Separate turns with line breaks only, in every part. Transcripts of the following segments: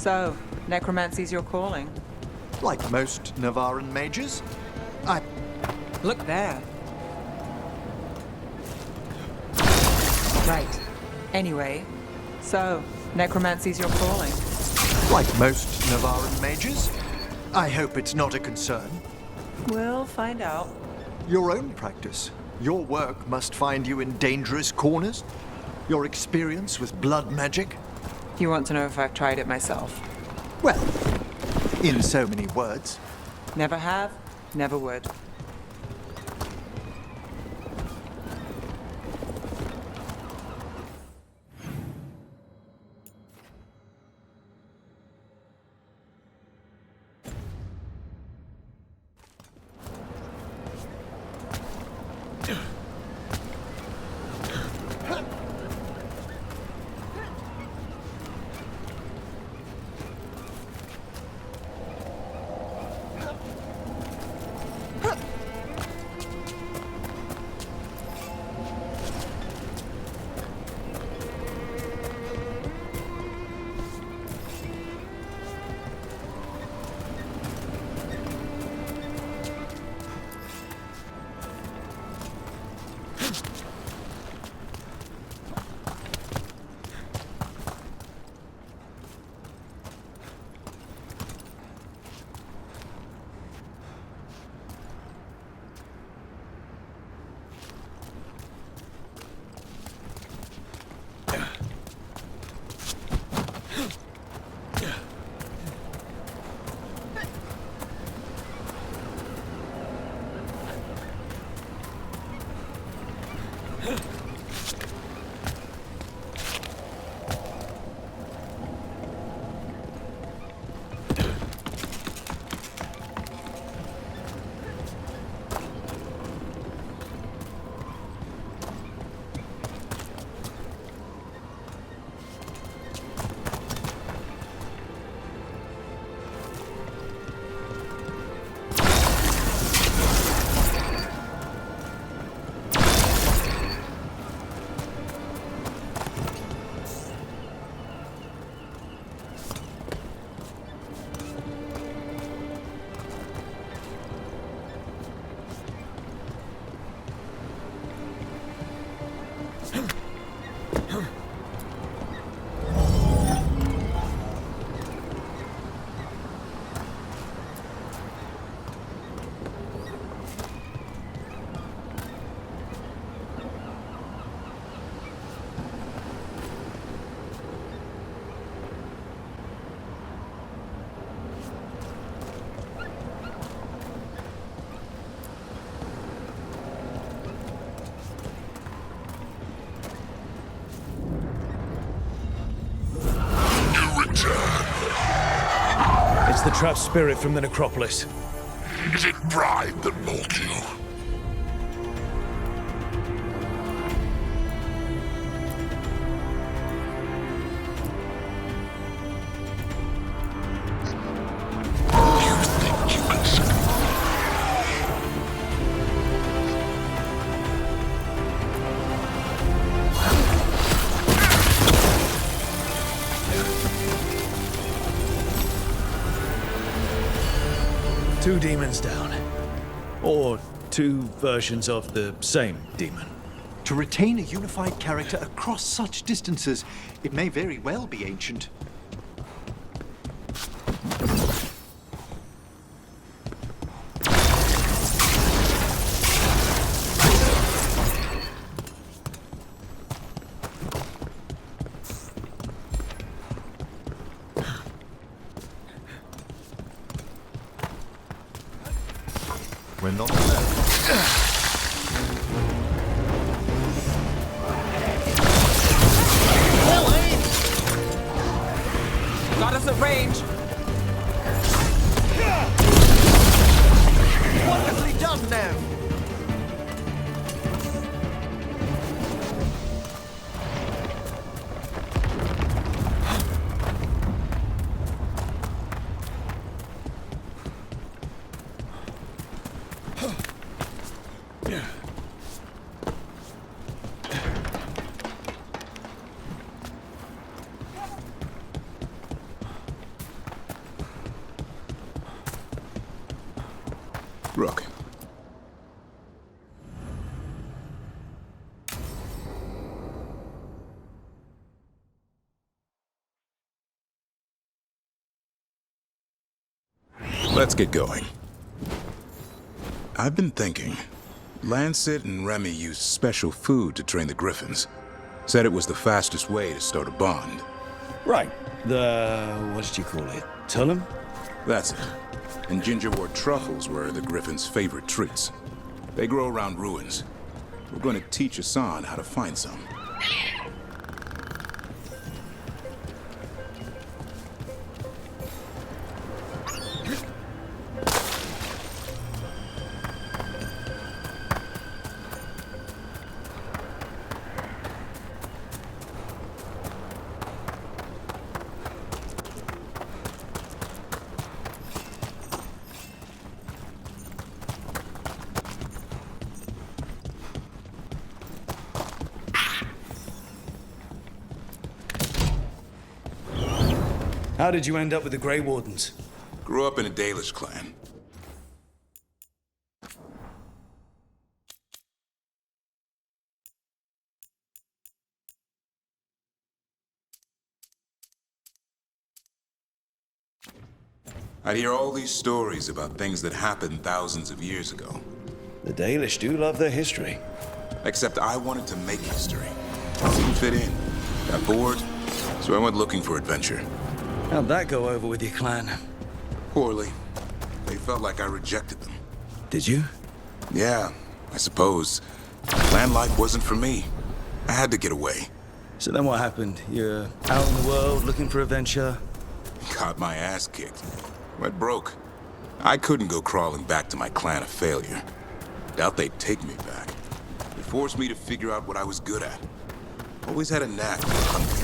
So, necromancy's your calling.
Like most Navaran mages,
Look there. Right. Anyway, so, necromancy's your calling.
like most Navaran mages, I hope it's not a concern.
We'll find out.
Your own practice. Your work must find you in dangerous corners. Your experience with blood magic.
You want to know if I've tried it myself?
Well, in so many words.
Never have, never would.
It's the trapped spirit from the necropolis.
Is it pride that balked you? You think you can
Two demons down. Or two versions of the same demon.
To retain a unified character across such distances, it may very well be ancient. We're not alone.
Got us at range!
Wonderfully done now!
Rook. Let's get going. I've been thinking. Lancet and Remy used special food to train the Griffins. Said it was the fastest way to start a bond.
Right. What did you call it? Tullum?
That's it. And gingerwort truffles were the Griffins' favorite treats. They grow around ruins. We're going to teach Hassan how to find some.
How did you end up with the Grey Wardens?
Grew up in a Dalish clan. I'd hear all these stories about things that happened thousands of years ago.
The Dalish do love their history.
Except I wanted to make history. Didn't fit in. Got bored, so I went looking for adventure.
How'd that go over with your clan?
Poorly. They felt like I rejected them.
Did you?
Yeah, I suppose. Clan life wasn't for me. I had to get away.
So then what happened? You're out in the world looking for adventure?
Got my ass kicked. Went broke. I couldn't go crawling back to my clan a failure. Doubt they'd take me back. It forced me to figure out what I was good at. Always had a knack for hunting.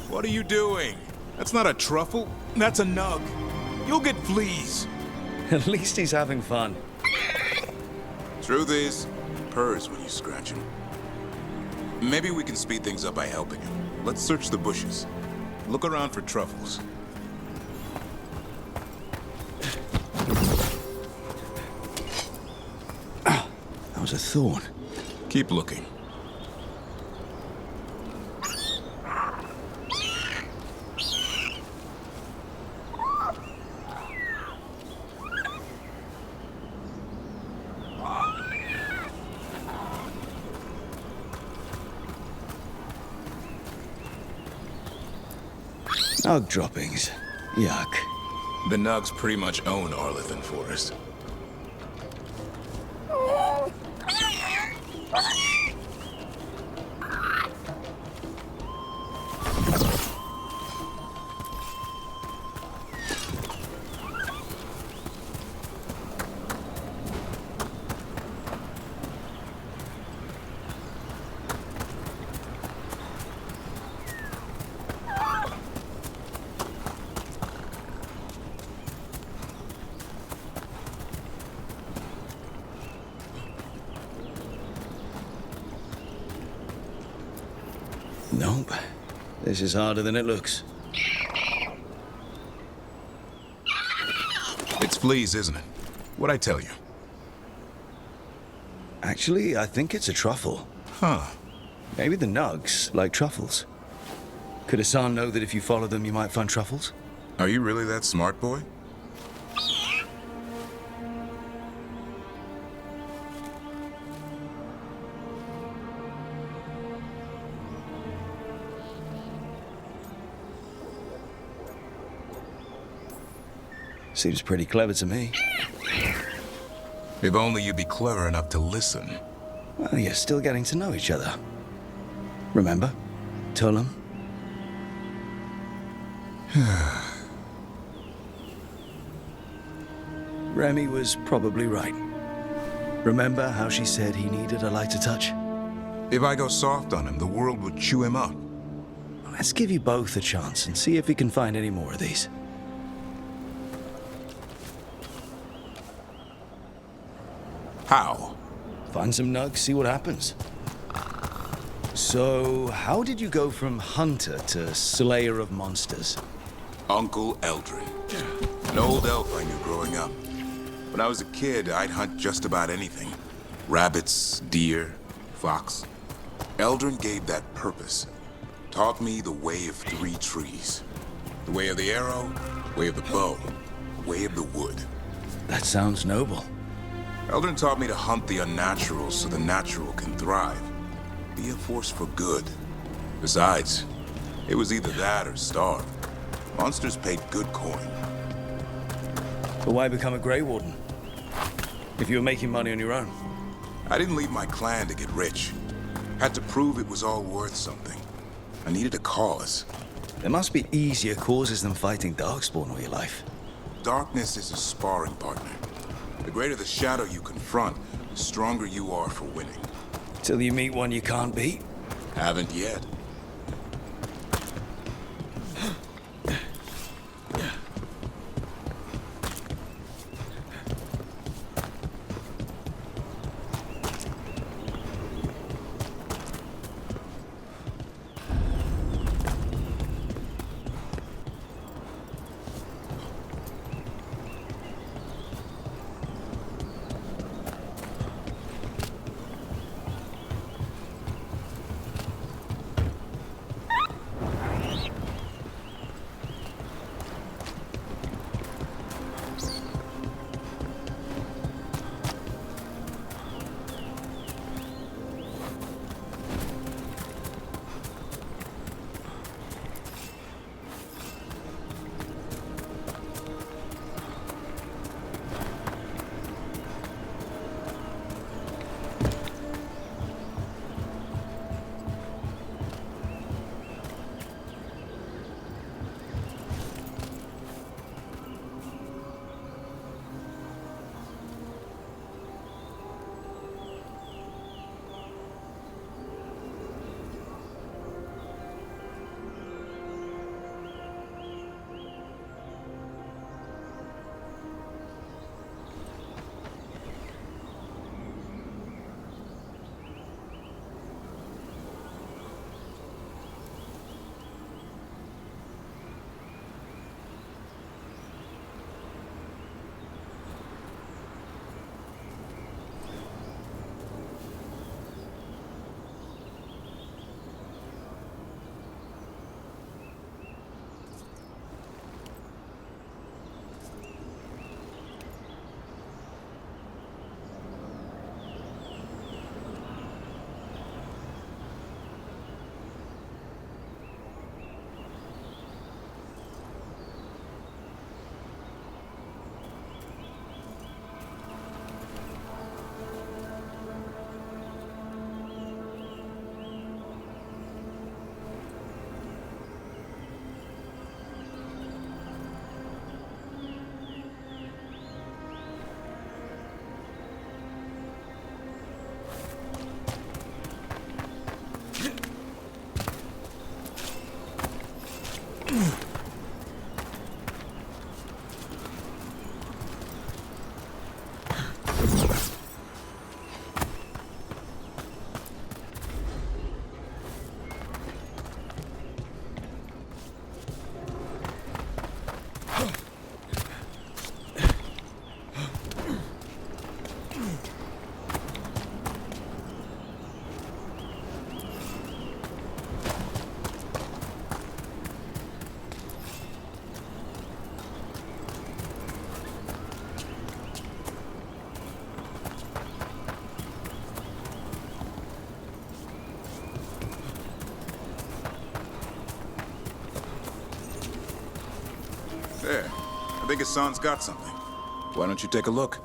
What are you doing? That's not a truffle. That's a nug. You'll get fleas.
At least he's having fun.
Truth is, purrs when you scratch him. Maybe we can speed things up by helping him. Let's search the bushes. Look around for truffles.
That was a thorn.
Keep looking.
Nug droppings. Yuck.
The Nugs pretty much own Arlithan Forest.
Nope. This is harder than it looks.
It's fleas, isn't it? What'd I tell you?
Actually, I think it's a truffle.
Huh.
Maybe the nugs like truffles. Could Hassan know that if you follow them, you might find truffles?
Are you really that smart, boy?
Seems pretty clever to me.
If only you'd be clever enough to listen.
Well, you're still getting to know each other. Remember? Tullum? Remy was probably right. Remember how she said he needed a lighter touch?
If I go soft on him, the world would chew him up.
Let's give you both a chance and see if we can find any more of these.
How?
Find some nugs, see what happens. So, how did you go from hunter to slayer of monsters?
Uncle Eldrin. An old elf I knew growing up. When I was a kid, I'd hunt just about anything. Rabbits, deer, fox. Eldrin gave that purpose. Taught me the way of 3 trees. The way of the arrow, way of the bow, way of the wood.
That sounds noble.
Eldrin taught me to hunt the unnatural so the natural can thrive. Be a force for good. Besides, it was either that or starve. Monsters paid good coin.
But why become a Grey Warden? If you were making money on your own.
I didn't leave my clan to get rich. Had to prove it was all worth something. I needed a cause.
There must be easier causes than fighting Darkspawn all your life.
Darkness is a sparring partner. The greater the shadow you confront, the stronger you are for winning.
Till you meet one you can't beat.
Haven't yet. There. I think Hassan's got something. Why don't you take a look?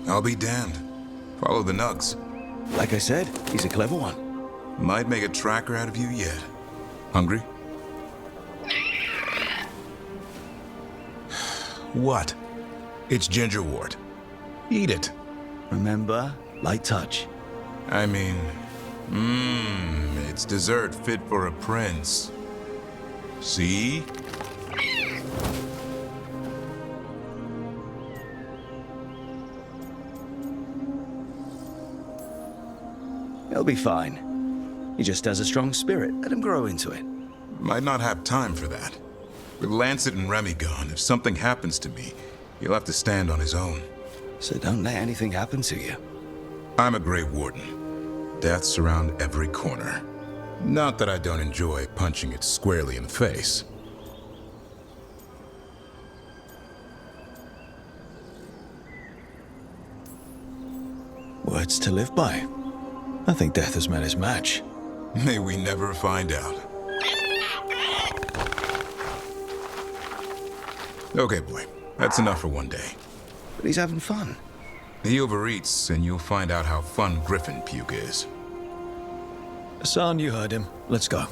I'll be damned. Follow the nugs.
Like I said, he's a clever one.
Might make a tracker out of you yet. Hungry? What? It's gingerwort. Eat it.
Remember, light touch.
I mean, it's dessert fit for a prince. See?
He'll be fine. He just has a strong spirit. Let him grow into it.
Might not have time for that. With Lancet and Remy gone, if something happens to me, he'll have to stand on his own.
So don't let anything happen to you.
I'm a Grey Warden. Death's around every corner. Not that I don't enjoy punching it squarely in the face.
Words to live by. I think death has met his match.
May we never find out. Okay, boy. That's enough for one day.
But he's having fun.
He overeats, and you'll find out how fun Griffin puke is.
Hassan, you heard him. Let's go.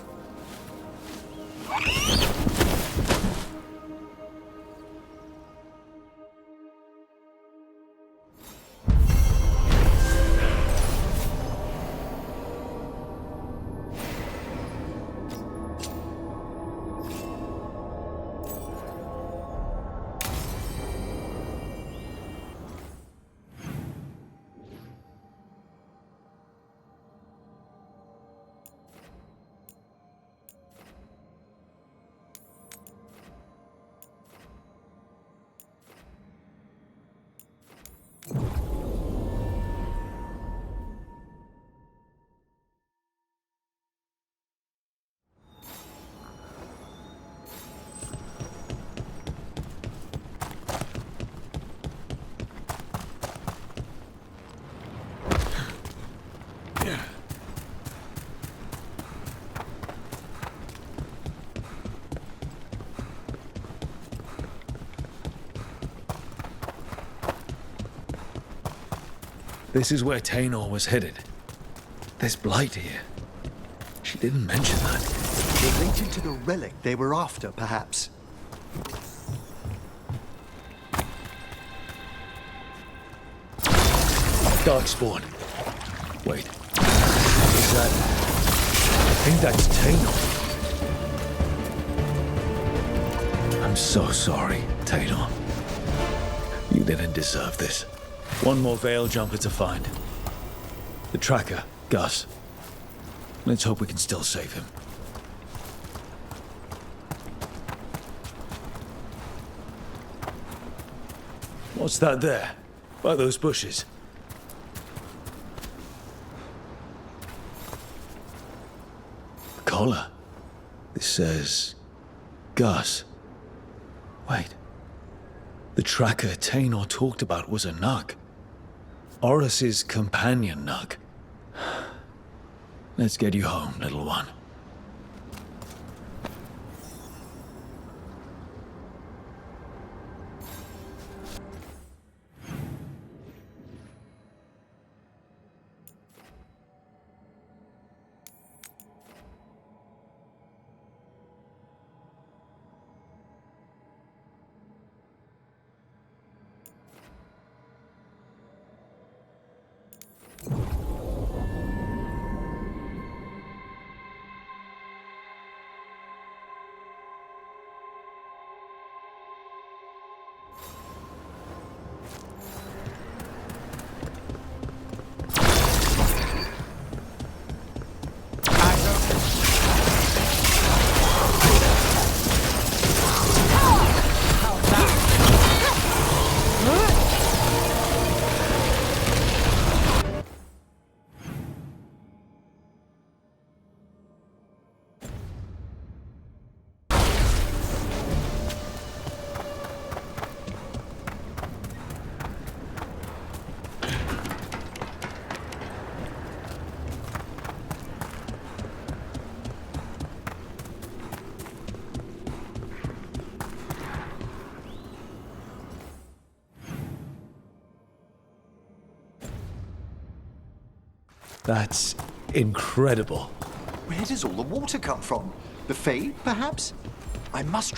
This is where Tainor was headed. There's blight here. She didn't mention that.
Related to the relic they were after, perhaps.
Darkspawn. Wait. Is that... I think that's Tainor. I'm so sorry, Thedas. You didn't deserve this. One more Veil jumper to find. The tracker, Gus. Let's hope we can still save him. What's that there? By those bushes? A collar. This says... Gus. Wait. The tracker Tainor talked about was a Nug. Horus's companion Nug. Let's get you home, little one. That's incredible.
Where does all the water come from? The Fae, perhaps? I must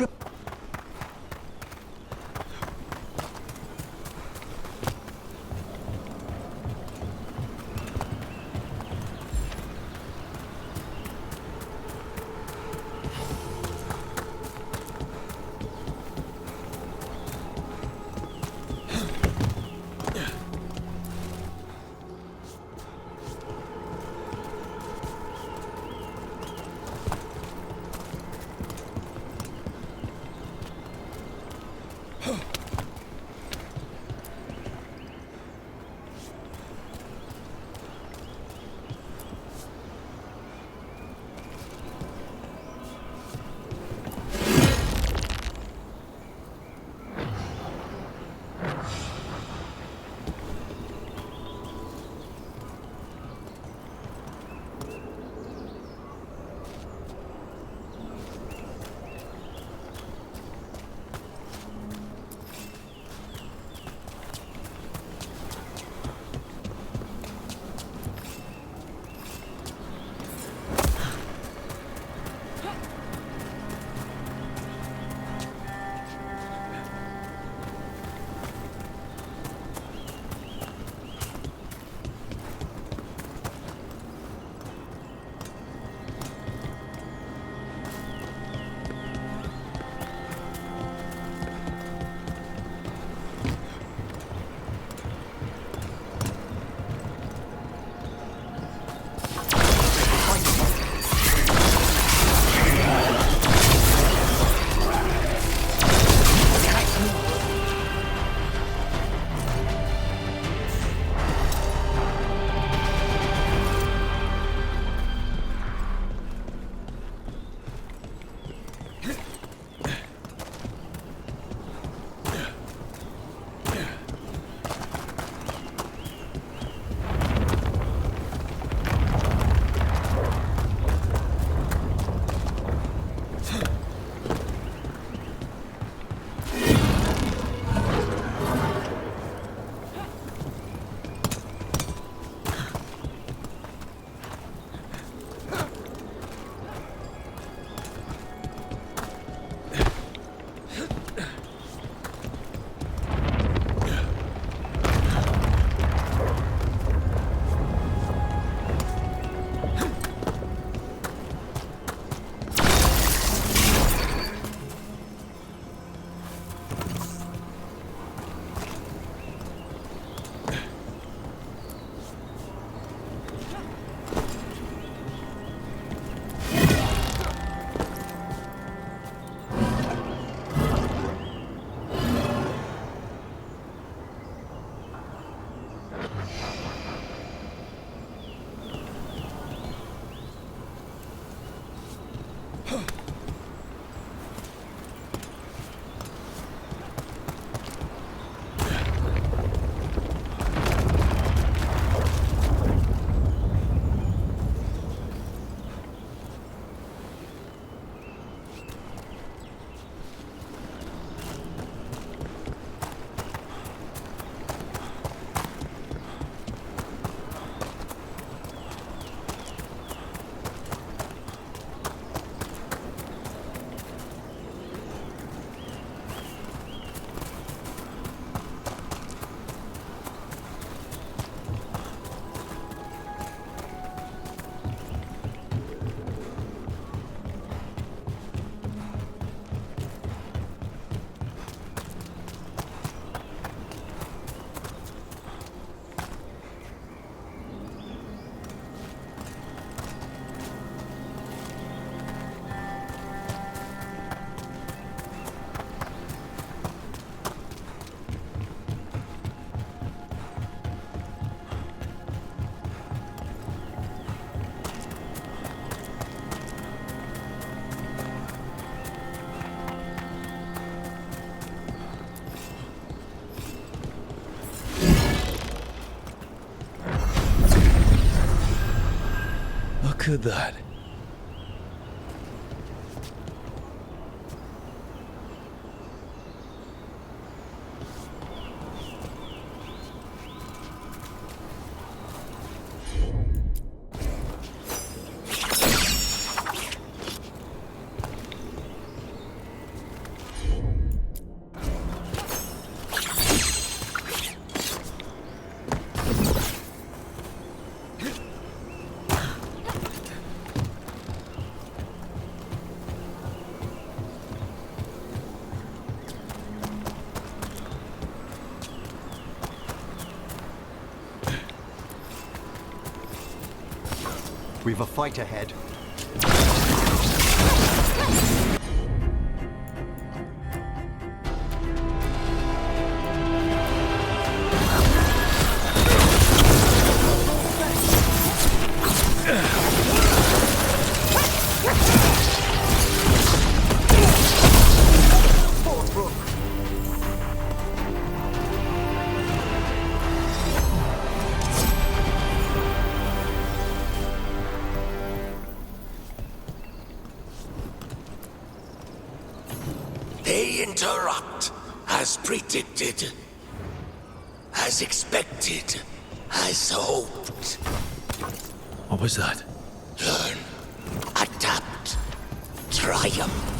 Look at that.
We've a fight ahead.
They interrupt, as predicted, as expected, as hoped.
What was that?
Learn, adapt, triumph.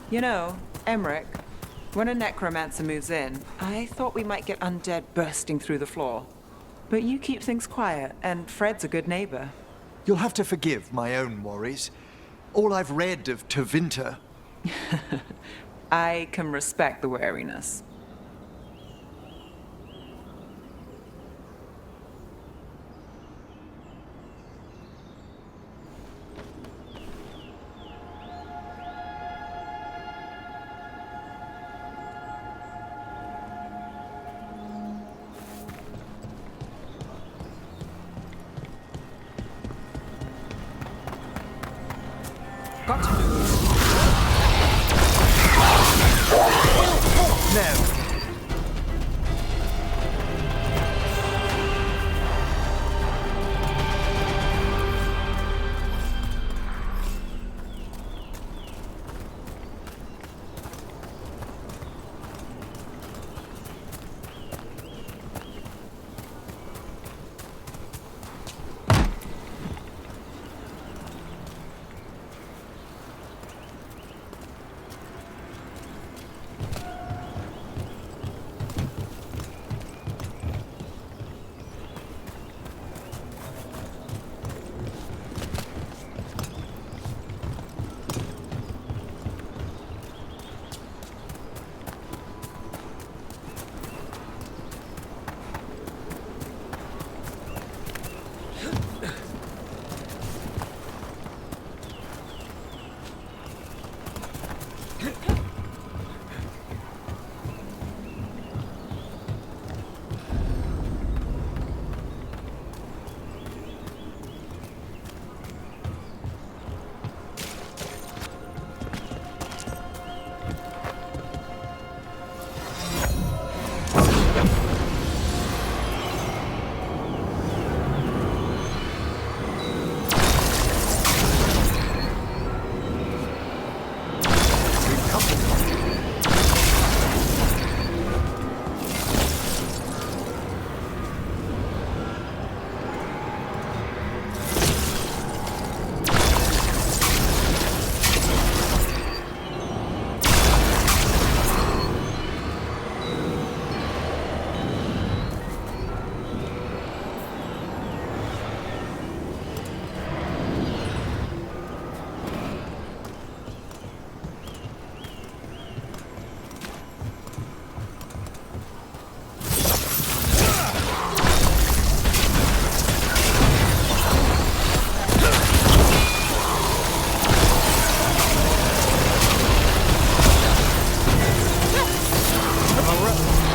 You know, Emmerich, When a necromancer moves in, I thought we might get undead bursting through the floor. But you keep things quiet, and Fred's a good neighbor.
You'll have to forgive my own worries. All I've read of Tevinter.
I can respect the wariness. Got to move.
No.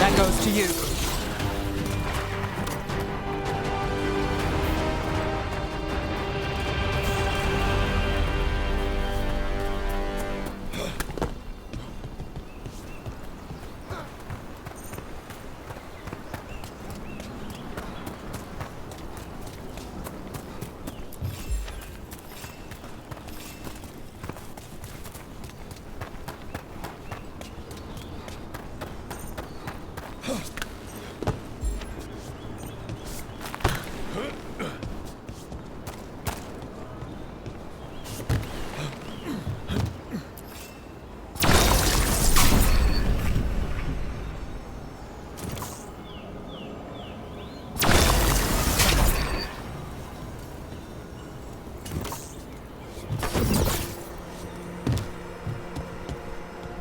That goes to you.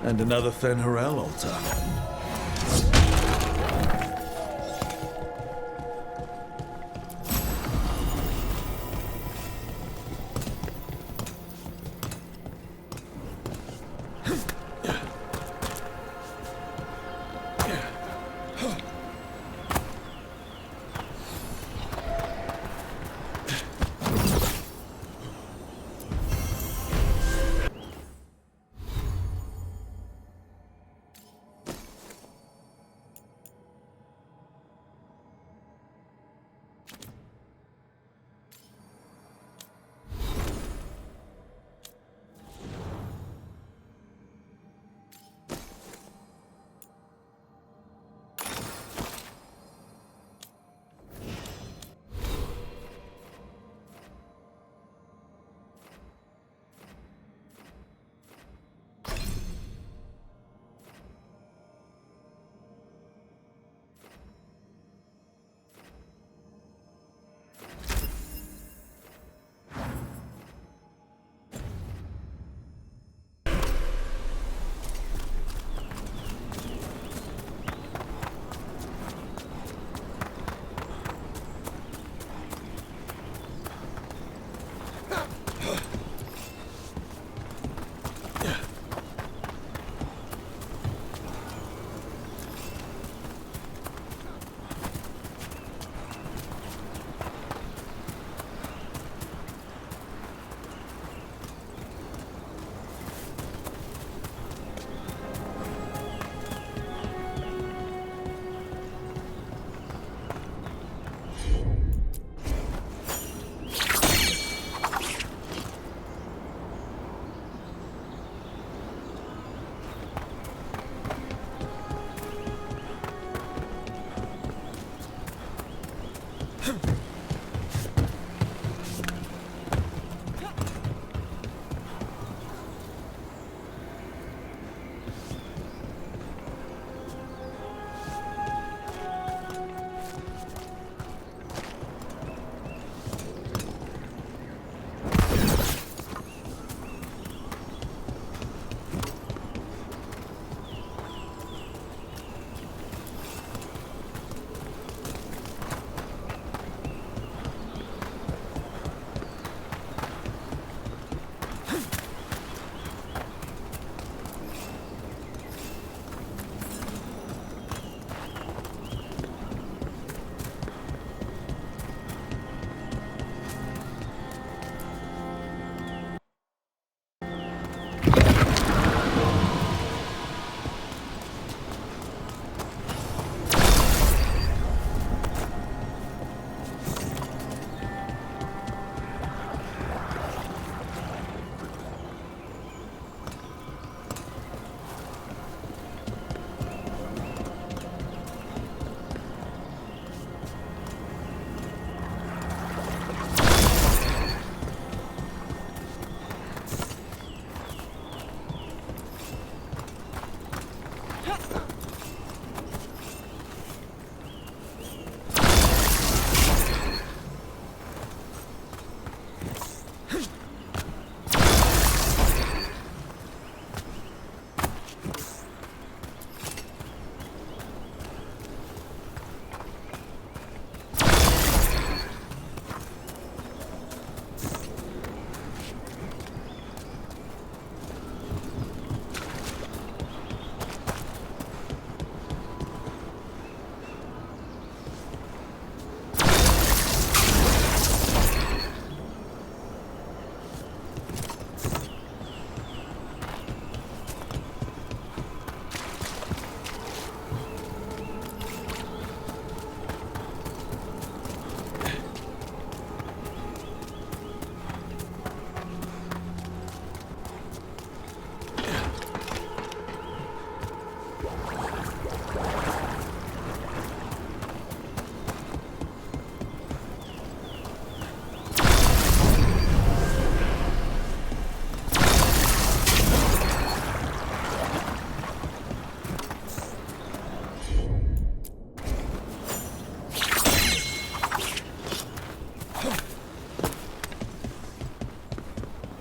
And another Fen'Harel altar.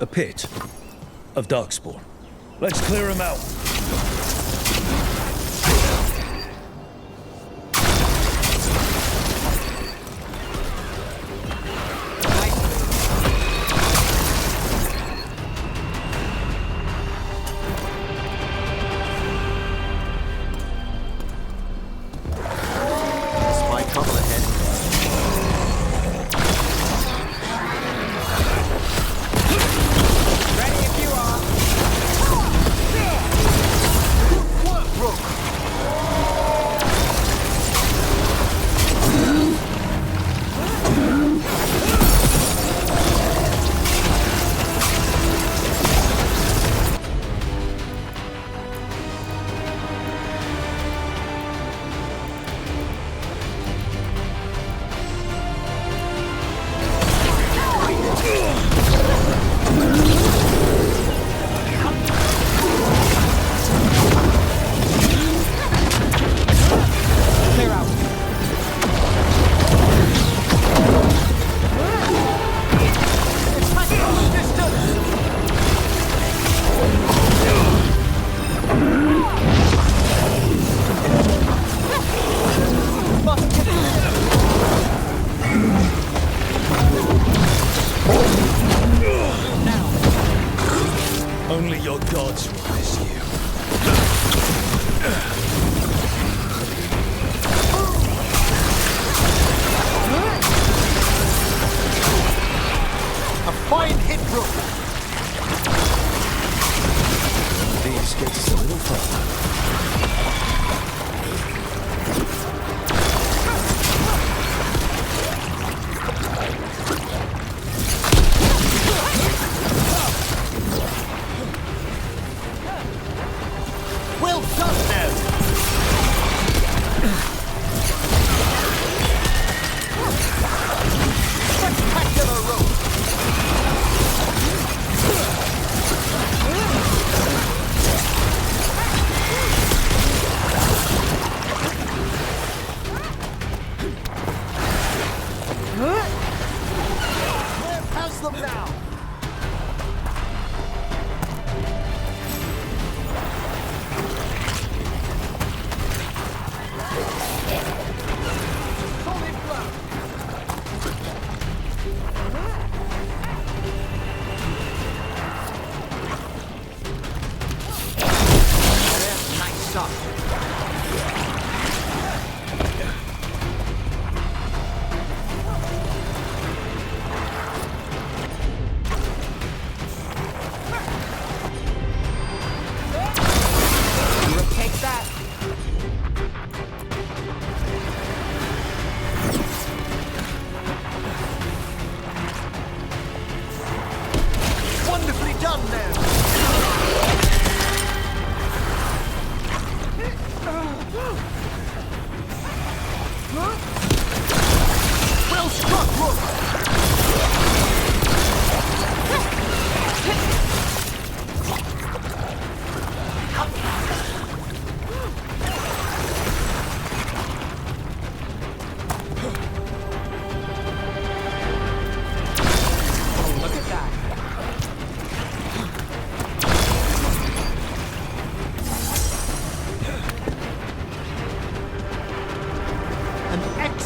A pit of darkspawn. Let's clear him out.
Spy trouble ahead.
Ready if you are.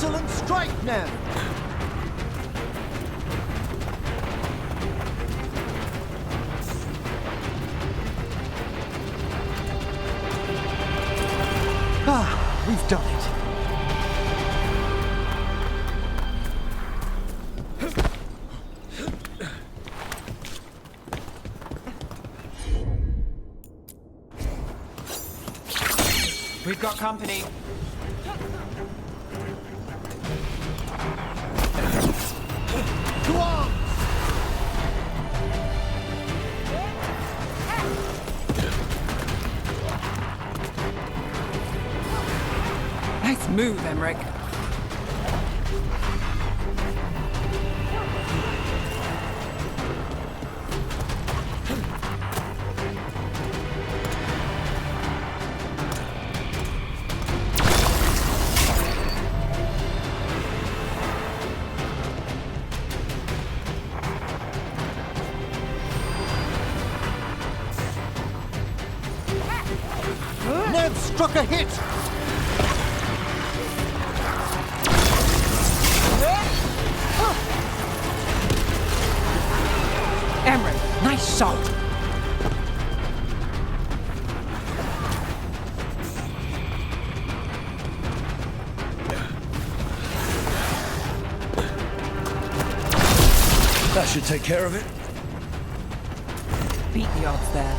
Excellent strike, Ned! Ah, we've done it.
We've got company.
Go on!
Nice move, Emmerich.
Ned struck a hit!
Emmerich, nice shot.
That should take care of it.
Beat the odds there.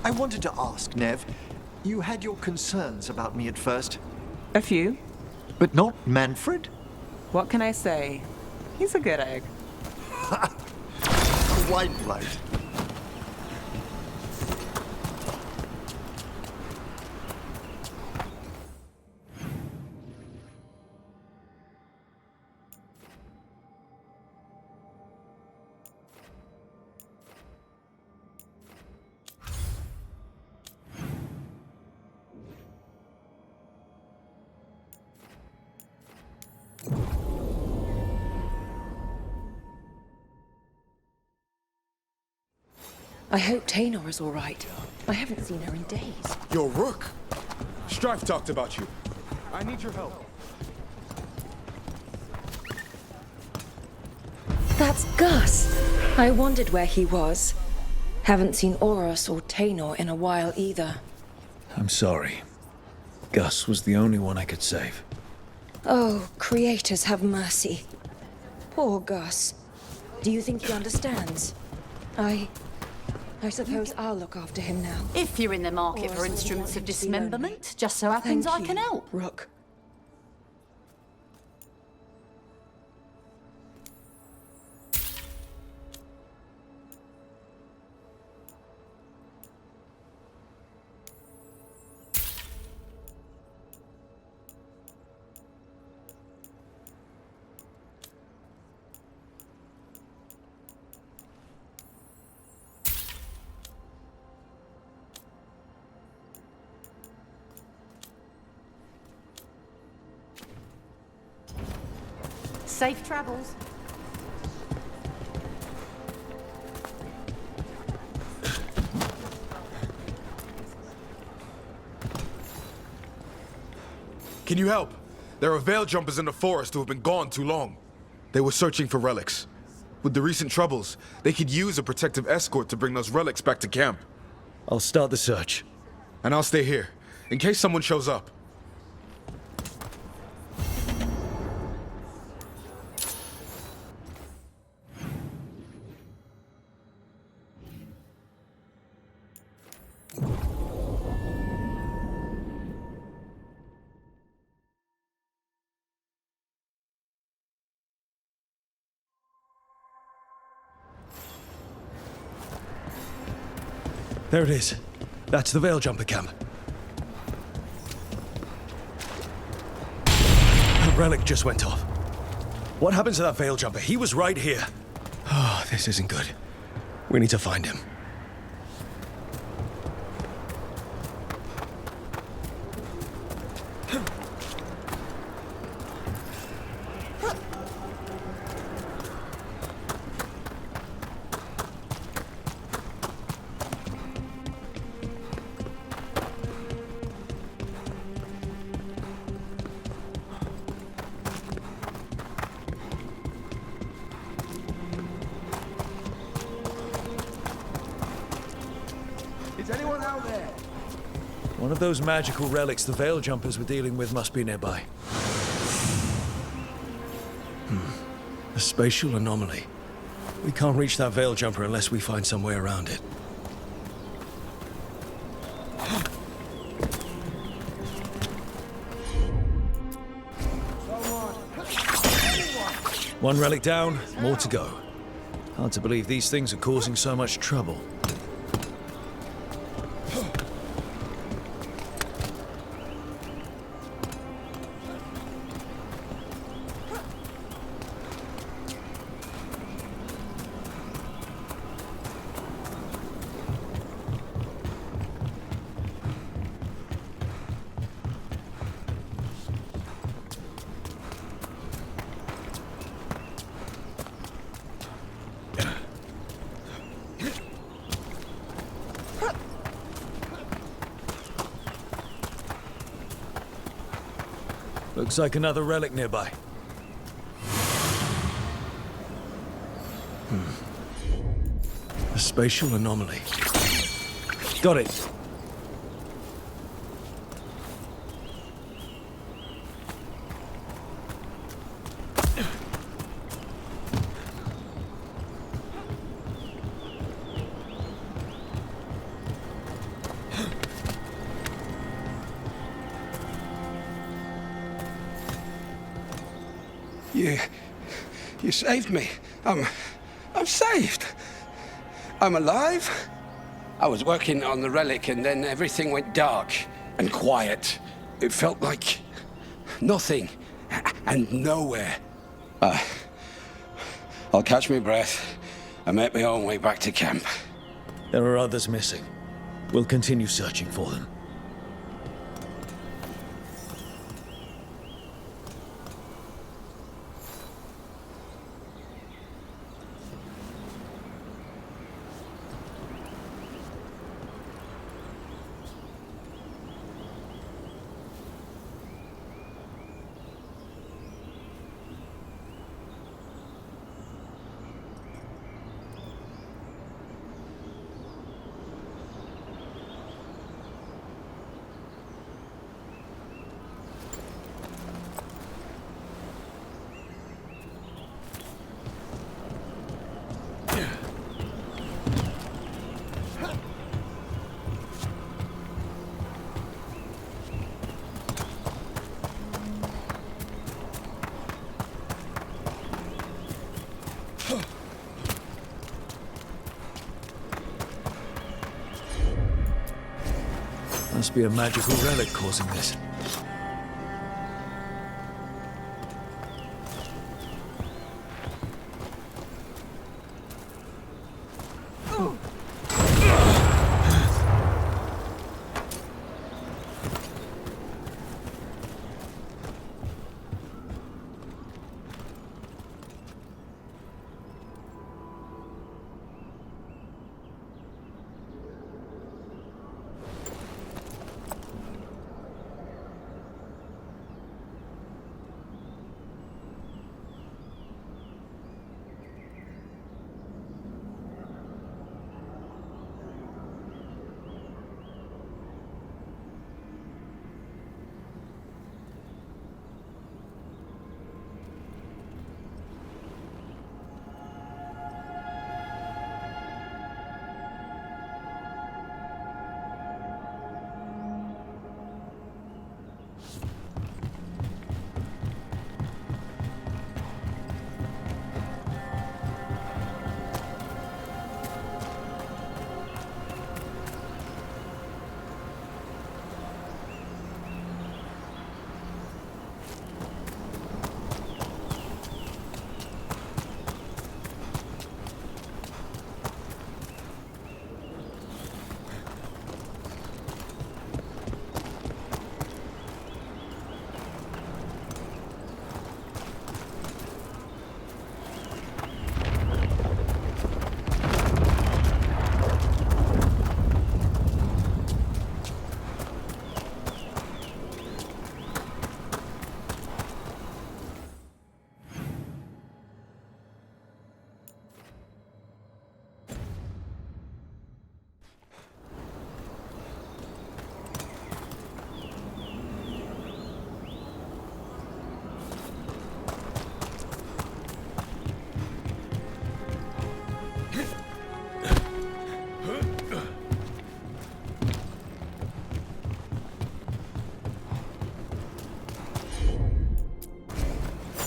I wanted to ask, Nev. You had your concerns about me at first,
A few.
but not Manfred?
What can I say? He's a good egg.
Quite right.
I hope Taynor is all right. I haven't seen her in days.
Yo, Rook! Strife talked about you. I need your help.
That's Gus! I wondered where he was. Haven't seen Oros or Taynor in a while either.
I'm sorry. Gus was the only one I could save.
Oh, creators have mercy. Poor Gus. Do you think he understands? I suppose I'll look after him now.
If you're in the market for instruments of dismemberment, just so happens I can help.
Rook.
Safe travels.
Can you help? There are veil jumpers in the forest who have been gone too long. They were searching for relics. With the recent troubles, they could use a protective escort to bring those relics back to camp.
I'll start the search.
And I'll stay here, in case someone shows up.
There it is. That's the Veil Jumper camp. A relic just went off. What happened to that Veil Jumper? He was right here. Oh, this isn't good. We need to find him.
Is anyone out there?
One of those magical relics the Veil Jumpers were dealing with must be nearby. A spatial anomaly. We can't reach that Veil Jumper unless we find some way around it. One relic down, more to go. Hard to believe these things are causing so much trouble. Looks like another relic nearby. A spatial anomaly. Got it.
You saved me. I'm saved. I'm alive. I was working on the relic and then everything went dark and quiet. It felt like nothing and nowhere. I'll catch my breath and make my own way back to camp.
There are others missing. We'll continue searching for them. Must be a magical relic causing this.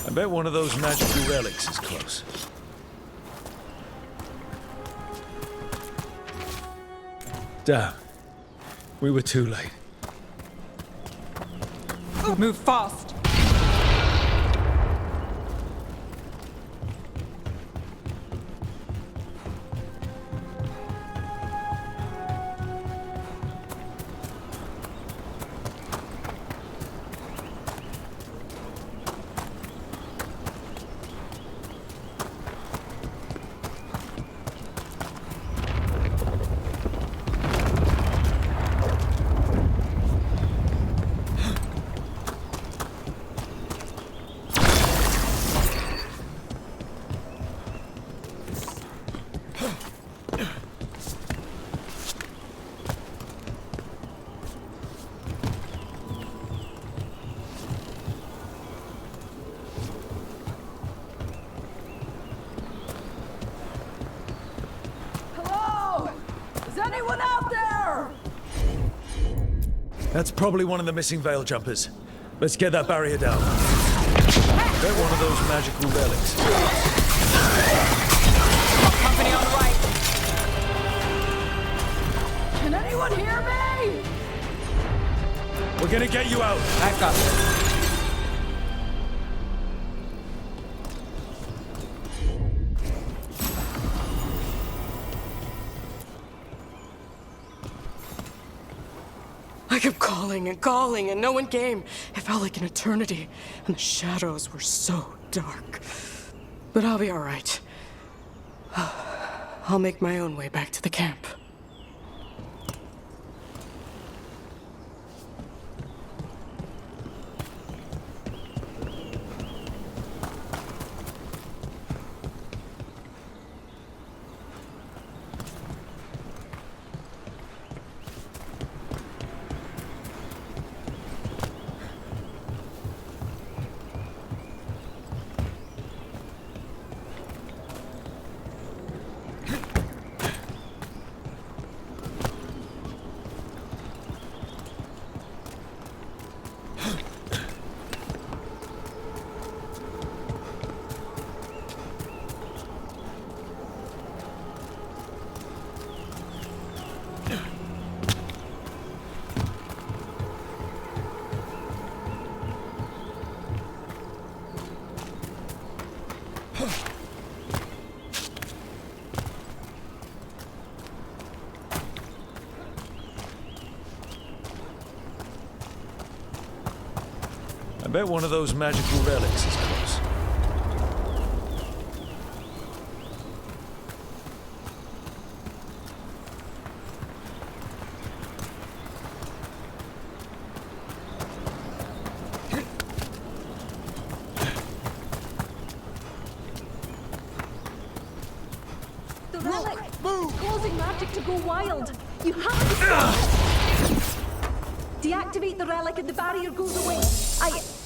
I bet one of those magical relics is close. Damn. We were too late.
Move fast.
That's probably one of the missing veil jumpers. Let's get that barrier down. Bet one of those magical relics.
Company on the right. Can anyone hear me?
We're gonna get you out.
Back up.
I kept calling and calling, and no one came. It felt like an eternity, and the shadows were so dark. But I'll be all right. I'll make my own way back to the camp.
I bet one of those magical relics is close.
The relic! It's causing magic to go wild! You have to stop it! Deactivate the relic and the barrier goes away.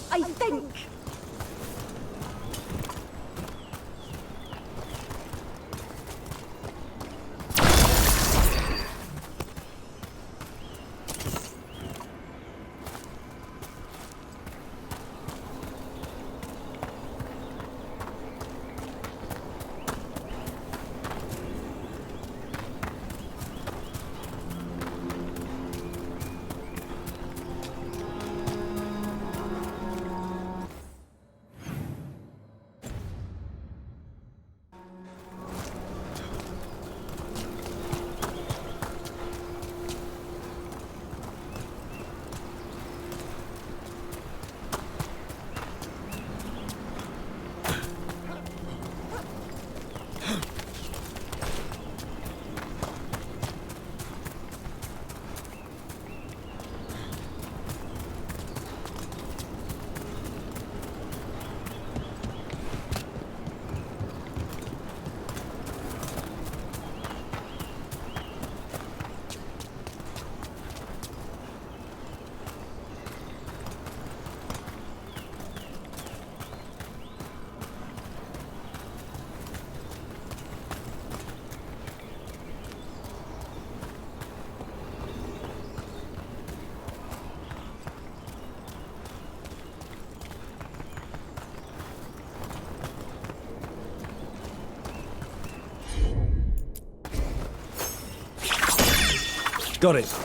I think.
Got it.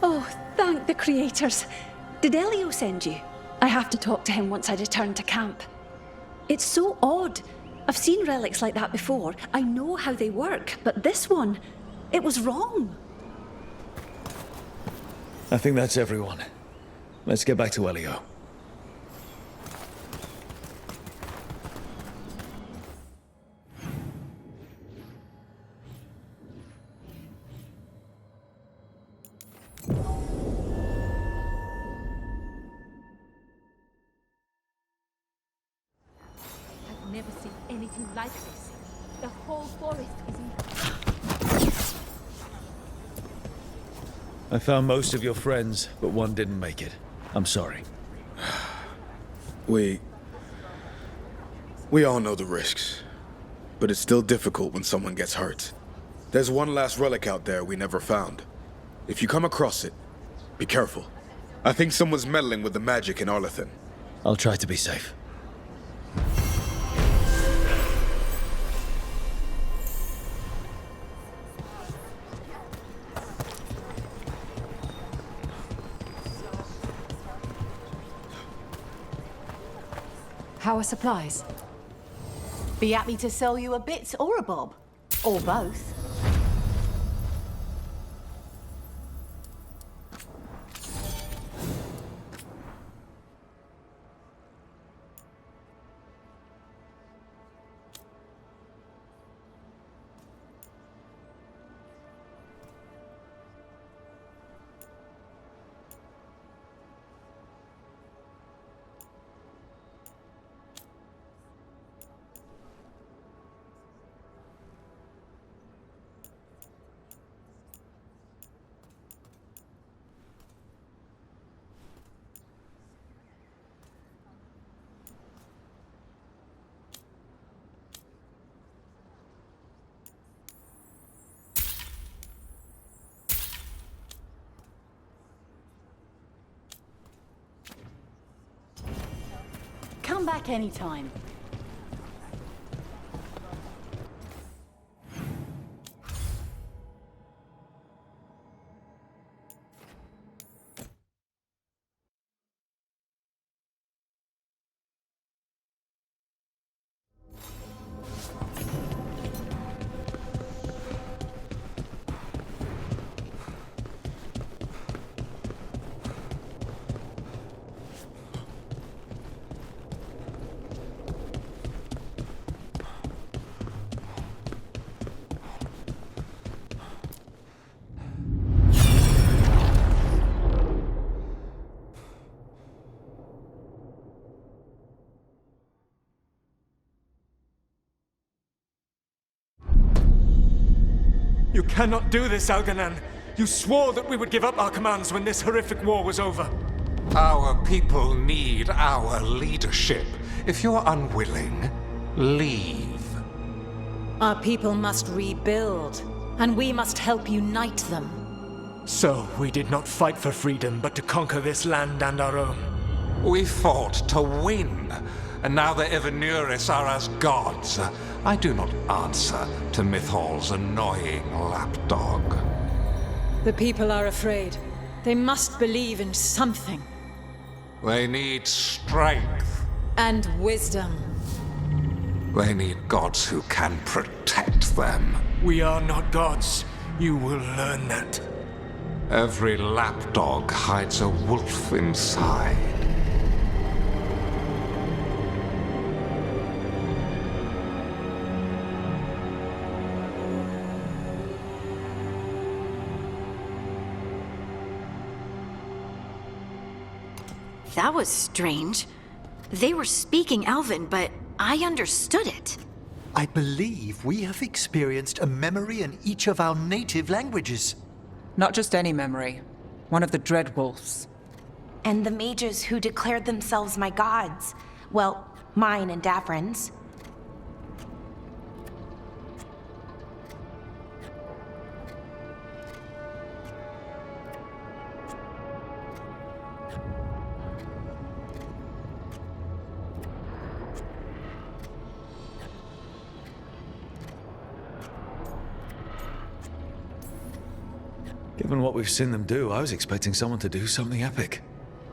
Oh, thank the creators. Did Elio send you? I have to talk to him once I return to camp. It's so odd. I've seen relics like that before. I know how they work, but this one, it was wrong.
I think that's everyone. Let's get back to Elio.
I've never seen anything like this. The whole forest is in...
I found most of your friends, but one didn't make it. I'm sorry.
We We all know the risks, but it's still difficult when someone gets hurt. There's one last relic out there we never found. If you come across it, be careful. I think someone's meddling with the magic in Arlethan.
I'll try to be safe.
How are supplies? Be happy to sell you a bit or a bob. Or both. Come back anytime.
You cannot do this, Algernon. You swore that we would give up our commands when this horrific war was over.
Our people need our leadership. If you're unwilling, leave.
Our people must rebuild, and we must help unite them.
So, we did not fight for freedom, but to conquer this land and our own.
We fought to win, and now the Evenuris are as gods. I do not answer to Mythal's annoying lapdog.
The people are afraid. They must believe in something.
They need strength.
And wisdom.
They need gods who can protect them.
We are not gods. You will learn that.
Every lapdog hides a wolf inside.
That was strange. They were speaking Elven, but I understood it.
I believe we have experienced a memory in each of our native languages.
Not just any memory. One of the Dreadwolves.
And the mages who declared themselves my gods. Well, mine and Davrin's.
Given what we've seen them do, I was expecting someone to do something epic.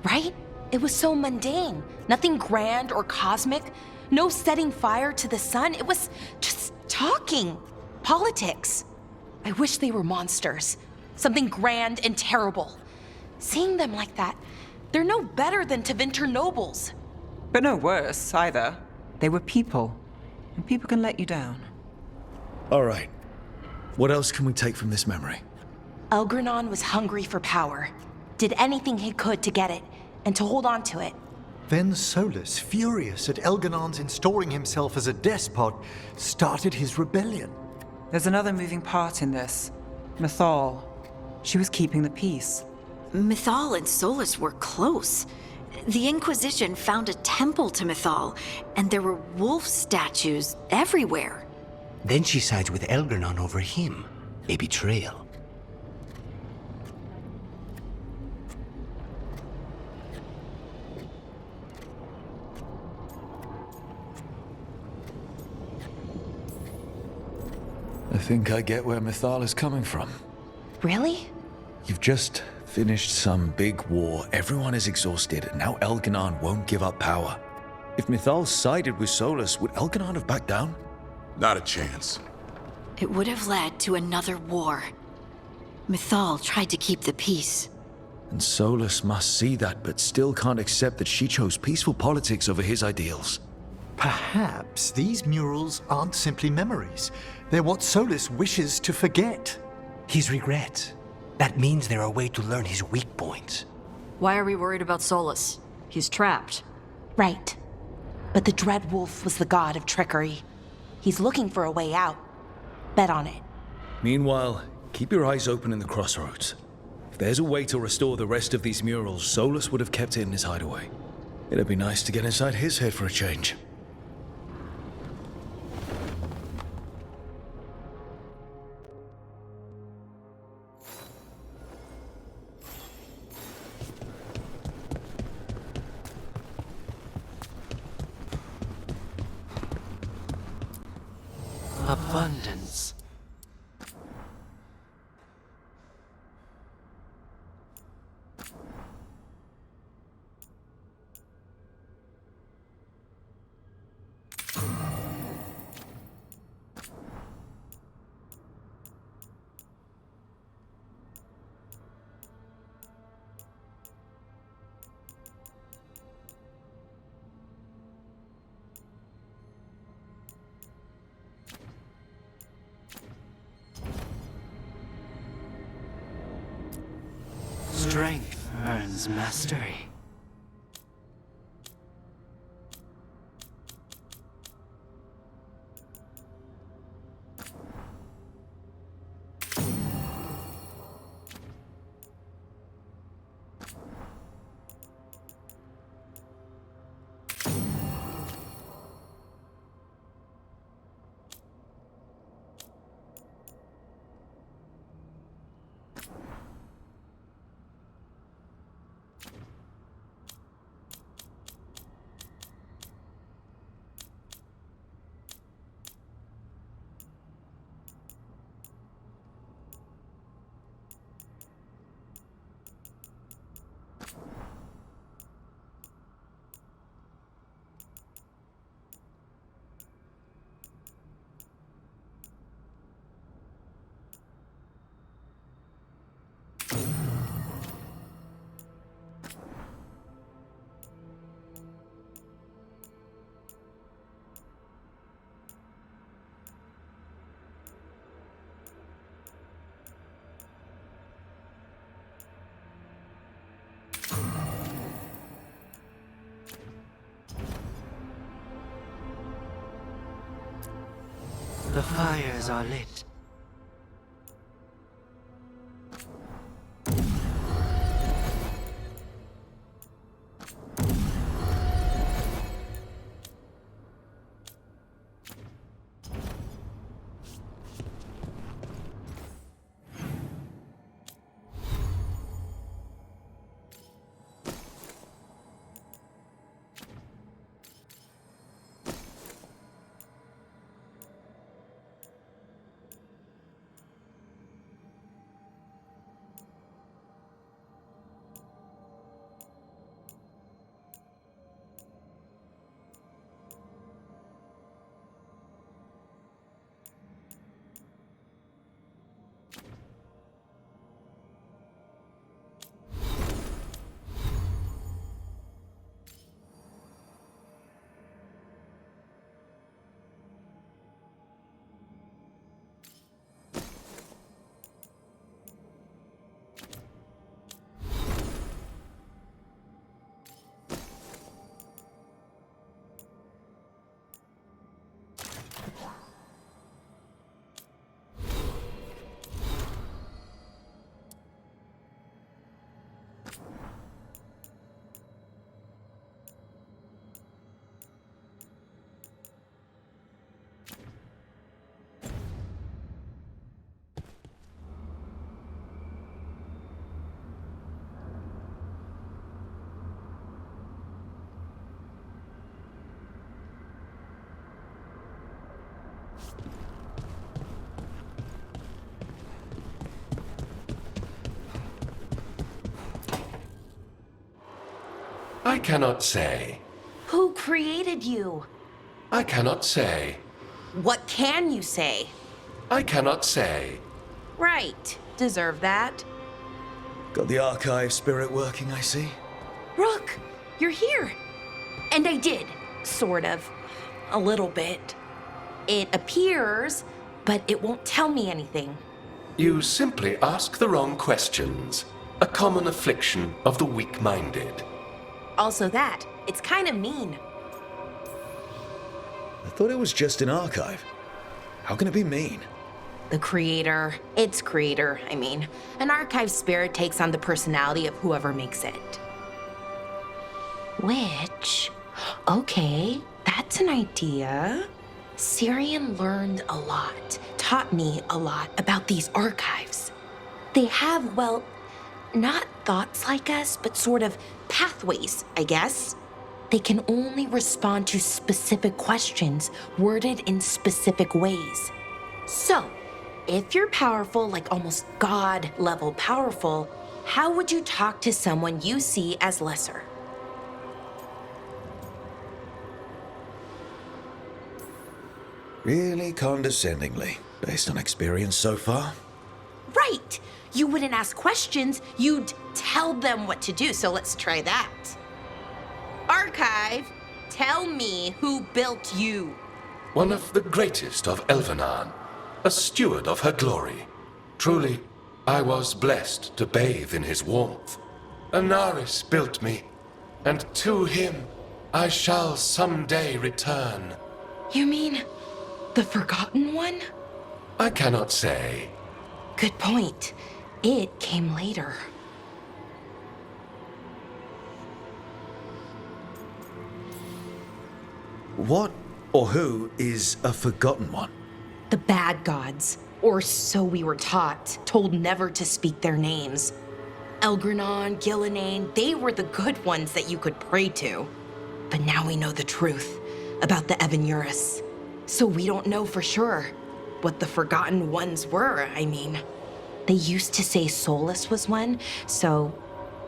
Right? It was so mundane. Nothing grand or cosmic. No setting fire to the sun. It was just talking. Politics. I wish they were monsters. Something grand and terrible. Seeing them like that, they're no better than Tevinter nobles.
But no worse, either. They were people. And people can let you down.
All right. What else can we take from this memory?
Elgernon was hungry for power. Did anything he could to get it, and to hold on to it.
Then Solus, furious at Elgernon's installing himself as a despot, started his rebellion.
There's another moving part in this. Mythal. She was keeping the peace.
Mythal and Solus were close. The Inquisition found a temple to Mythal, and there were wolf statues everywhere.
Then she sides with Elgernon over him. A betrayal.
I think I get where Mythal is coming from.
Really?
You've just finished some big war, everyone is exhausted, and now Elgernon won't give up power. If Mythal sided with Solus, would Elgernon have backed down?
Not a chance.
It would have led to another war. Mythal tried to keep the peace.
And Solus must see that, but still can't accept that she chose peaceful politics over his ideals.
Perhaps these murals aren't simply memories. They're what Solus wishes to forget.
His regrets. That means they're a way to learn his weak points.
Why are we worried about Solus? He's trapped.
Right. But the Dread Wolf was the god of trickery. He's looking for a way out. Bet on it.
Meanwhile, keep your eyes open in the crossroads. If there's a way to restore the rest of these murals, Solus would have kept it in his hideaway. It'd be nice to get inside his head for a change.
Abundance. Strength earns mastery. The fires are lit.
I cannot say.
Who created you?
I cannot say.
What can you say?
I cannot say.
Right. Deserve that.
Got the archive spirit working, I see.
Rook, you're here. And I did, sort of. A little bit. It appears, but it won't tell me anything.
You simply ask the wrong questions. A common affliction of the weak-minded.
Also that, it's kind of mean.
I thought it was just an archive. How can it be mean?
The creator, its creator, I mean. An archive spirit takes on the personality of whoever makes it. Which, okay, that's an idea. Syrian learned a lot, taught me a lot about these archives. They have, well, not thoughts like us, but sort of pathways, I guess. They can only respond to specific questions worded in specific ways. So, if you're powerful, like almost God-level powerful, how would you talk to someone you see as lesser?
Really condescendingly, based on experience so far.
Right! You wouldn't ask questions, you'd tell them what to do, so let's try that. Archive, tell me who built you.
One of the greatest of Elvenan, a steward of her glory. Truly, I was blessed to bathe in his warmth. Anaris built me, and to him I shall someday return.
You mean the Forgotten One?
I cannot say.
Good point. It came later.
What or who is a Forgotten One?
The bad gods, or so we were taught, told never to speak their names. Elgranon, Gillinane, they were the good ones that you could pray to. But now we know the truth about the Evanuris. So we don't know for sure what the Forgotten Ones were, I mean. They used to say Solus was one, so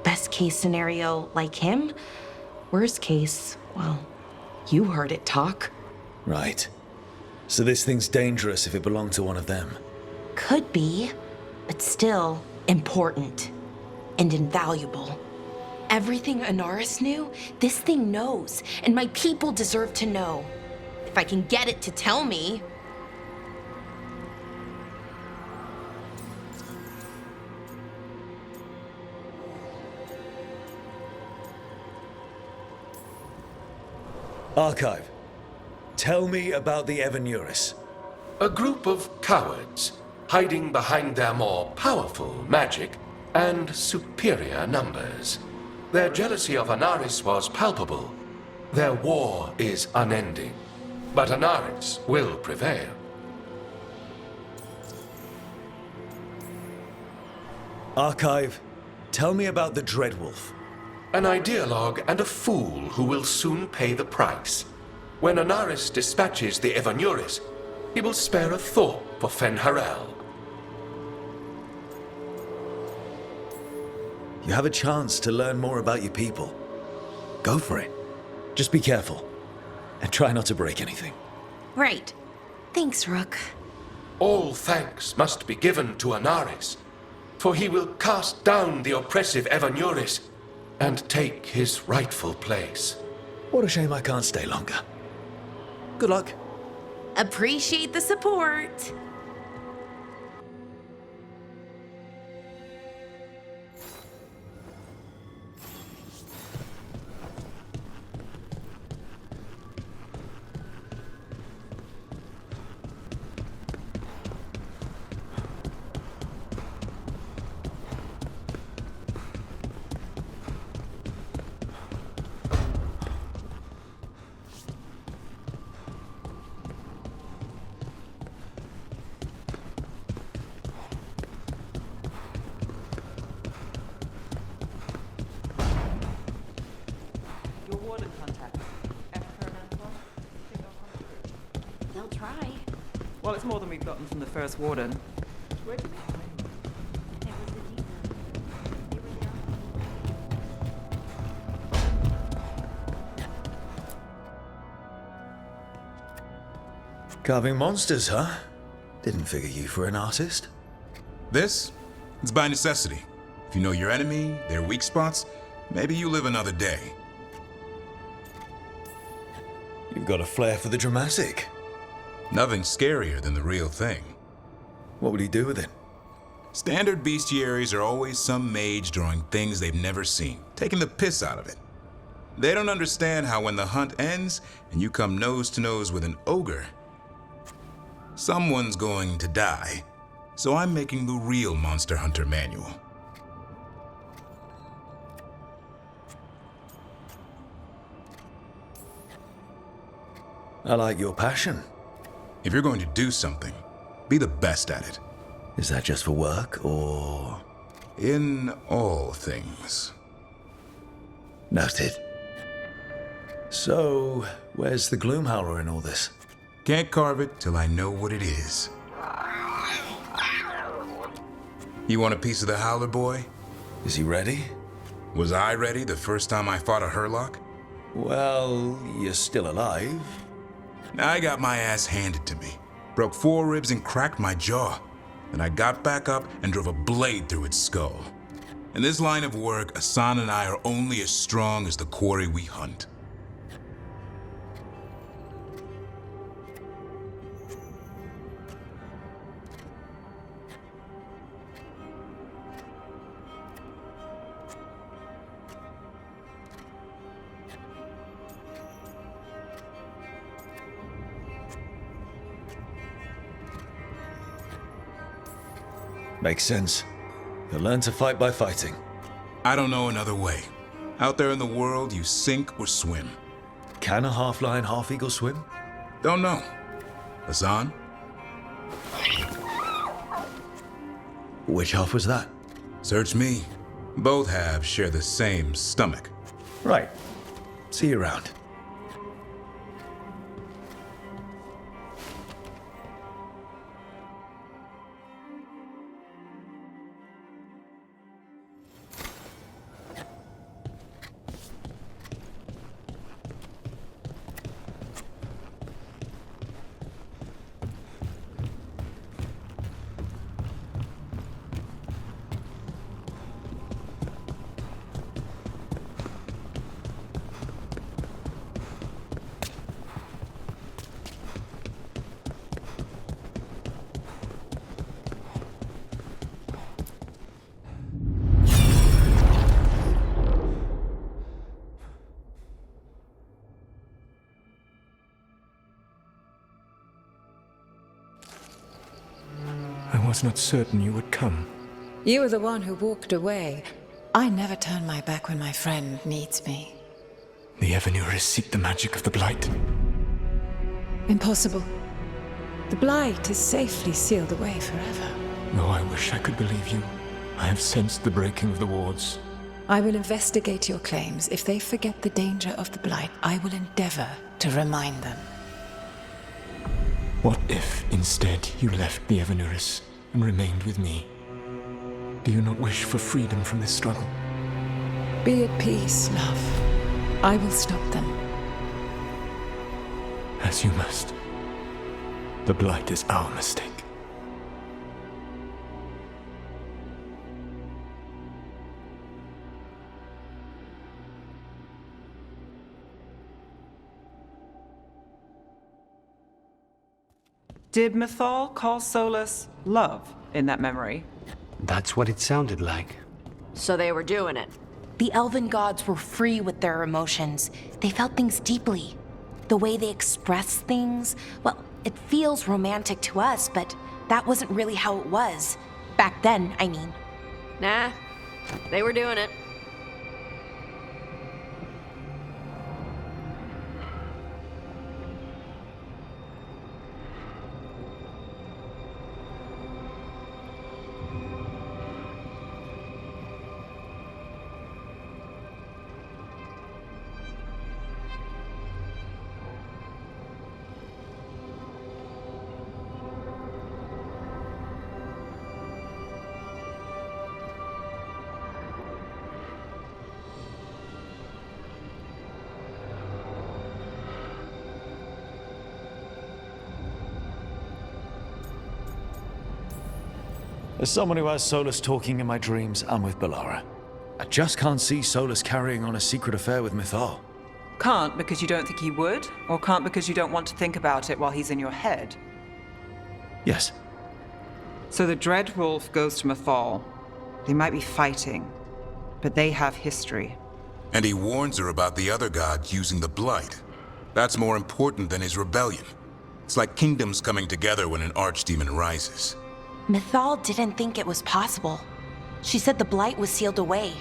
best case scenario like him. Worst case, well, you heard it talk.
Right. So this thing's dangerous if it belonged to one of them.
Could be, but still important and invaluable. Everything Anaris knew, this thing knows, and my people deserve to know. If I can get it to tell me.
Archive, tell me about the Evanuris.
A group of cowards, hiding behind their more powerful magic and superior numbers. Their jealousy of Anaris was palpable. Their war is unending. But Anaris will prevail.
Archive, tell me about the Dreadwolf.
An ideologue and a fool who will soon pay the price. When Anaris dispatches the Evanuris, he will spare a thought for Fen'Harel.
You have a chance to learn more about your people. Go for it. Just be careful. And try not to break anything.
Right. Thanks, Rook.
All thanks must be given to Anaris, for he will cast down the oppressive Evanuris and take his rightful place.
What a shame I can't stay longer. Good luck.
Appreciate the support.
Your warden contacts. Echo and Antoine? Think they'll come through?
They'll try.
Well, it's more than we've gotten from the first warden. Where did they come in?
Carving monsters, huh? Didn't figure you for an artist.
This? It's by necessity. If you know your enemy, their weak spots, maybe you live another day.
You've got a flair for the dramatic.
Nothing scarier than the real thing.
What would he do with it?
Standard bestiaries are always some mage drawing things they've never seen, taking the piss out of it. They don't understand how when the hunt ends and you come nose to nose with an ogre, someone's going to die. So I'm making the real Monster Hunter manual.
I like your passion.
If you're going to do something, be the best at it.
Is that just for work, or...?
In all things.
Noted. So, where's the Gloomhowler in all this?
Can't carve it till I know what it is. You want a piece of the Howler boy?
Is he ready?
Was I ready the first time I fought a Hurlock?
Well, you're still alive.
I got my ass handed to me. Broke 4 ribs and cracked my jaw. Then I got back up and drove a blade through its skull. In this line of work, Asan and I are only as strong as the quarry we hunt.
Makes sense. You'll learn to fight by fighting.
I don't know another way. Out there in the world, you sink or swim.
Can a half-lion, half-eagle swim?
Don't know. Asan?
Which half was that?
Search me. Both halves share the same stomach.
Right. See you around.
I was not certain you would come.
You were the one who walked away. I never turn my back when my friend needs me.
The Evanurus seek the magic of the Blight.
Impossible. The Blight is safely sealed away forever.
Oh, I wish I could believe you. I have sensed the breaking of the wards.
I will investigate your claims. If they forget the danger of the Blight, I will endeavor to remind them.
What if, instead, you left the Evanurus and remained with me? Do you not wish for freedom from this struggle?
Be at peace, love. I will stop them.
As you must. The Blight is our mistake.
Did Mythal call Solus love in that memory?
That's what it sounded like.
So they were doing it.
The elven gods were free with their emotions. They felt things deeply. The way they express things, well, it feels romantic to us, but that wasn't really how it was. Back then, I mean.
Nah, they were doing it.
As someone who has Solus talking in my dreams, I'm with Balara. I just can't see Solus carrying on a secret affair with Mythal.
Can't because you don't think he would, or can't because you don't want to think about it while he's in your head?
Yes.
So the Dread Wolf goes to Mythal. They might be fighting, but they have history.
And he warns her about the other god using the Blight. That's more important than his rebellion. It's like kingdoms coming together when an archdemon rises.
Mythal didn't think it was possible. She said the Blight was sealed away.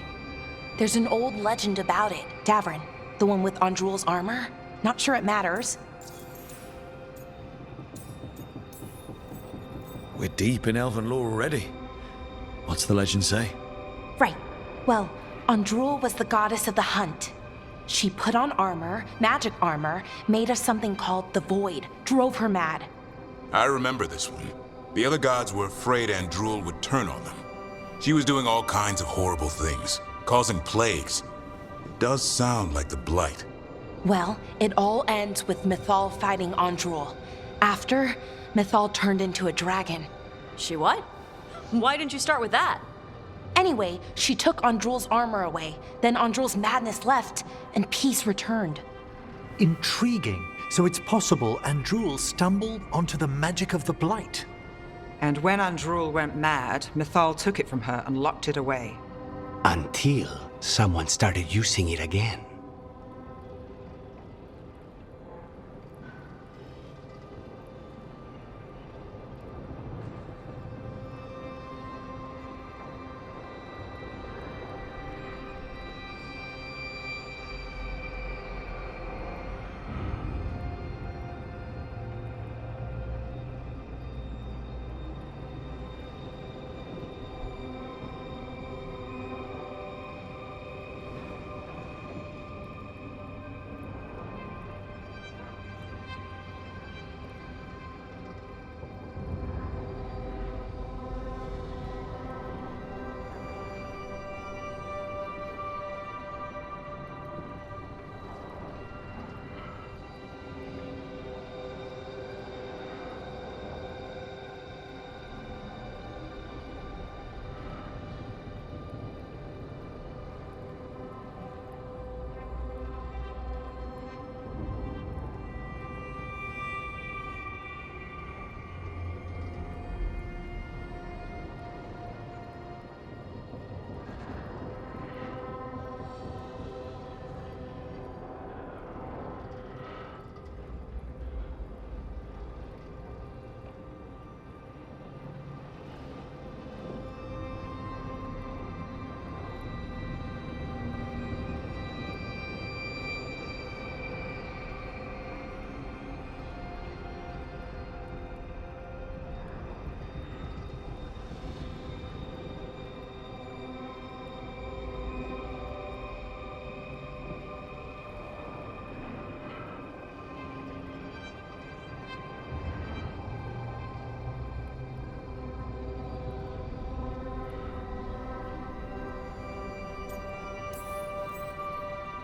There's an old legend about it. Davrin, the one with Andrul's armor? Not sure it matters.
We're deep in elven lore already. What's the legend say?
Right. Well, Andrul was the goddess of the hunt. She put on armor, magic armor, made of something called the Void, drove her mad.
I remember this one. The other gods were afraid Andrul would turn on them. She was doing all kinds of horrible things, causing plagues. It does sound like the Blight.
Well, it all ends with Mythal fighting Andrul. After, Mythal turned into a dragon.
She what? Why didn't you start with that?
Anyway, she took Andrul's armor away. Then Andrul's madness left, and peace returned.
Intriguing. So it's possible Andrul stumbled onto the magic of the Blight.
And when Andrul went mad, Mythal took it from her and locked it away.
Until someone started using it again.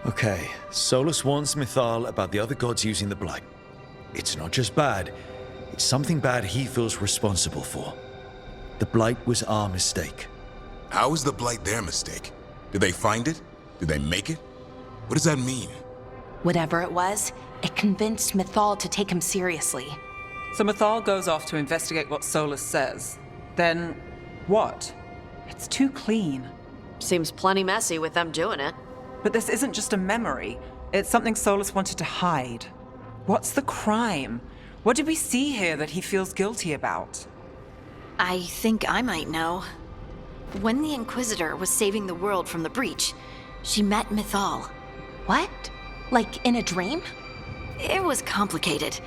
Okay, Solus warns Mythal about the other gods using the Blight. It's not just bad, it's something bad he feels responsible for. The Blight was our mistake.
How is the Blight their mistake? Did they find it? Did they make it? What does that mean?
Whatever it was, it convinced Mythal to take him seriously.
So Mythal goes off to investigate what Solus says. Then, what? It's too clean.
Seems plenty messy with them doing it.
But this isn't just a memory. It's something Solus wanted to hide. What's the crime? What did we see here that he feels guilty about?
I think I might know. When the Inquisitor was saving the world from the breach, she met Mythal.
What? Like in a dream?
It was complicated.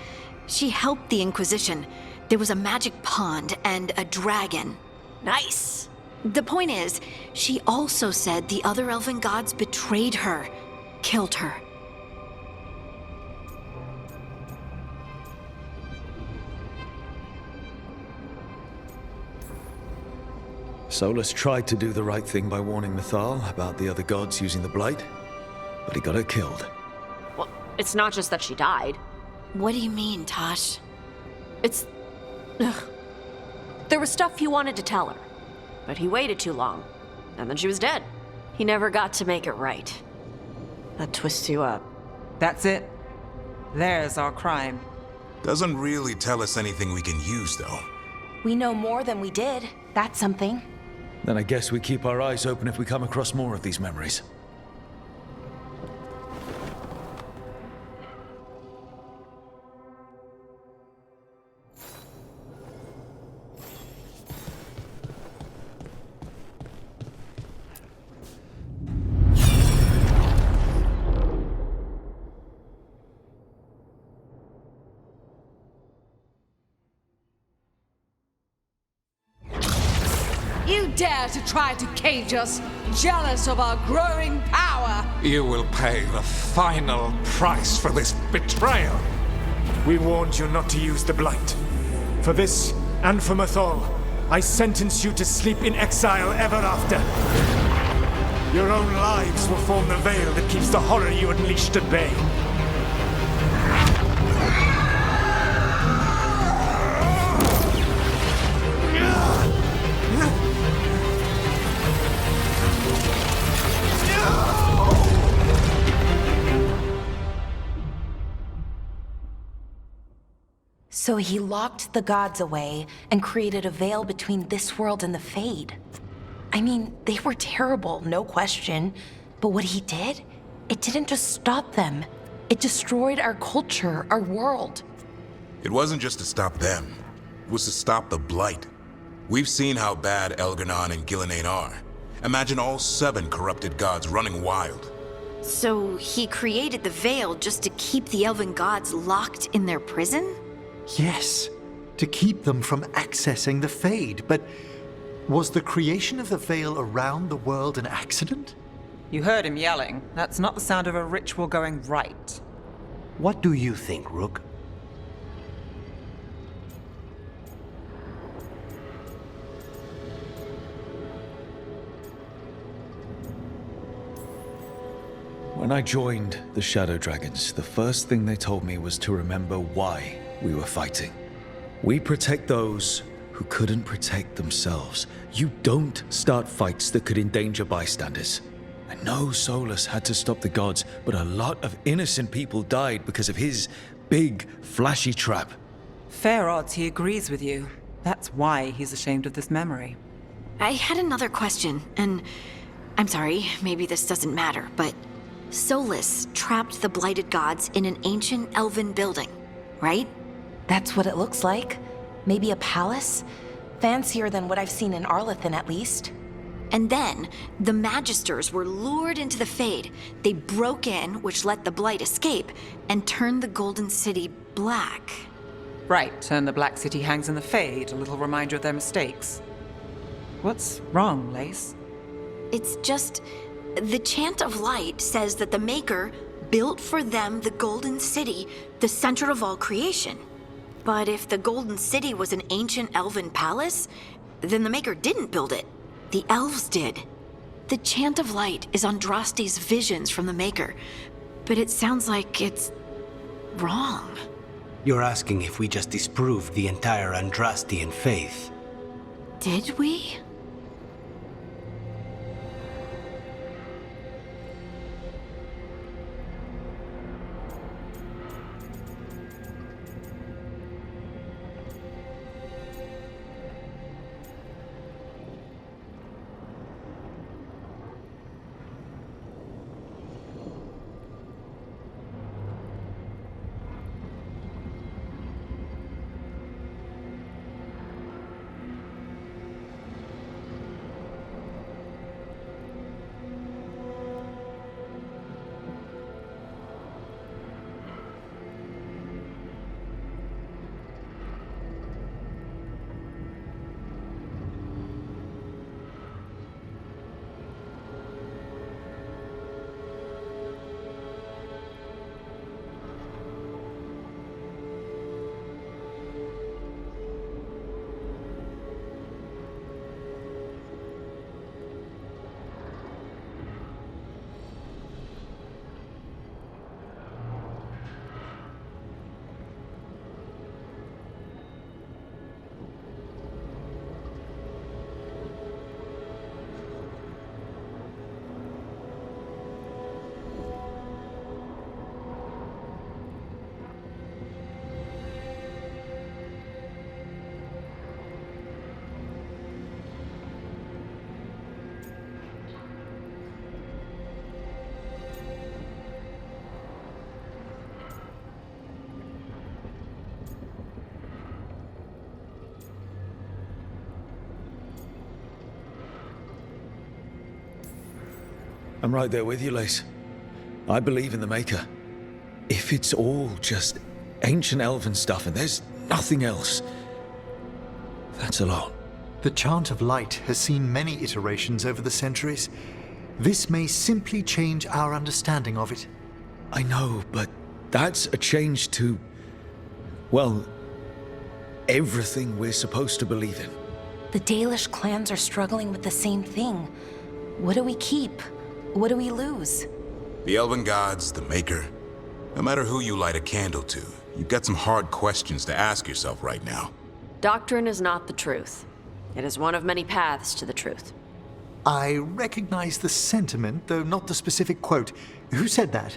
She helped the Inquisition. There was a magic pond and a dragon.
Nice.
The point is, she also said the other elven gods betrayed her, killed her.
Solus tried to do the right thing by warning Mythal about the other gods using the Blight, but he got her killed.
Well, it's not just that she died.
What do you mean, Tosh?
It's... Ugh. There was stuff you wanted to tell her. but he waited too long. And then she was dead. He never got to make it right. That twists you up.
That's it. There's our crime.
Doesn't really tell us anything we can use, though.
We know more than we did. That's something.
Then I guess we keep our eyes open if we come across more of these memories.
You dare to try to cage us, jealous of our growing power!
You will pay the final price for this betrayal.
We warned you not to use the Blight. For this, and for Mythal, I sentence you to sleep in exile ever after. Your own lives will form the veil that keeps the horror you unleashed at bay.
So he locked the gods away and created a veil between this world and the Fade. I mean, they were terrible, no question. But what he did, it didn't just stop them. It destroyed our culture, our world.
It wasn't just to stop them. It was to stop the Blight. We've seen how bad Elgar'nan and Gillenane are. Imagine all 7 corrupted gods running wild.
So he created the Veil just to keep the elven gods locked in their prison?
Yes, to keep them from accessing the Fade. But was the creation of the Veil around the world an accident?
You heard him yelling. That's not the sound of a ritual going right.
What do you think, Rook?
When I joined the Shadow Dragons, the first thing they told me was to remember why we were fighting. We protect those who couldn't protect themselves. You don't start fights that could endanger bystanders. I know Solus had to stop the gods, but a lot of innocent people died because of his big, flashy trap.
Fair odds he agrees with you. That's why he's ashamed of this memory.
I had another question, and I'm sorry, maybe this doesn't matter, but Solus trapped the blighted gods in an ancient elven building, right?
That's what it looks like. Maybe a palace? Fancier than what I've seen in Arlethan, at least.
And then, the Magisters were lured into the Fade. They broke in, which let the Blight escape, and turned the Golden City black.
Right, and the Black City hangs in the Fade, a little reminder of their mistakes. What's wrong, Lace?
It's just, the Chant of Light says that the Maker built for them the Golden City, the center of all creation. But if the Golden City was an ancient elven palace, then the Maker didn't build it. The elves did. The Chant of Light is Andraste's visions from the Maker, but it sounds like it's wrong.
You're asking if we just disproved the entire Andrastian faith.
Did we?
I'm right there with you, Lace. I believe in the Maker. If it's all just ancient elven stuff and there's nothing else, that's a lot.
The Chant of Light has seen many iterations over the centuries. This may simply change our understanding of it.
I know, but that's a change to, well, everything we're supposed to believe in.
The Dalish clans are struggling with the same thing. What do we keep? What do we lose?
The Elven Gods, the Maker. No matter who you light a candle to, you've got some hard questions to ask yourself right now.
Doctrine is not the truth. It is one of many paths to the truth.
I recognize the sentiment, though not the specific quote. Who said that?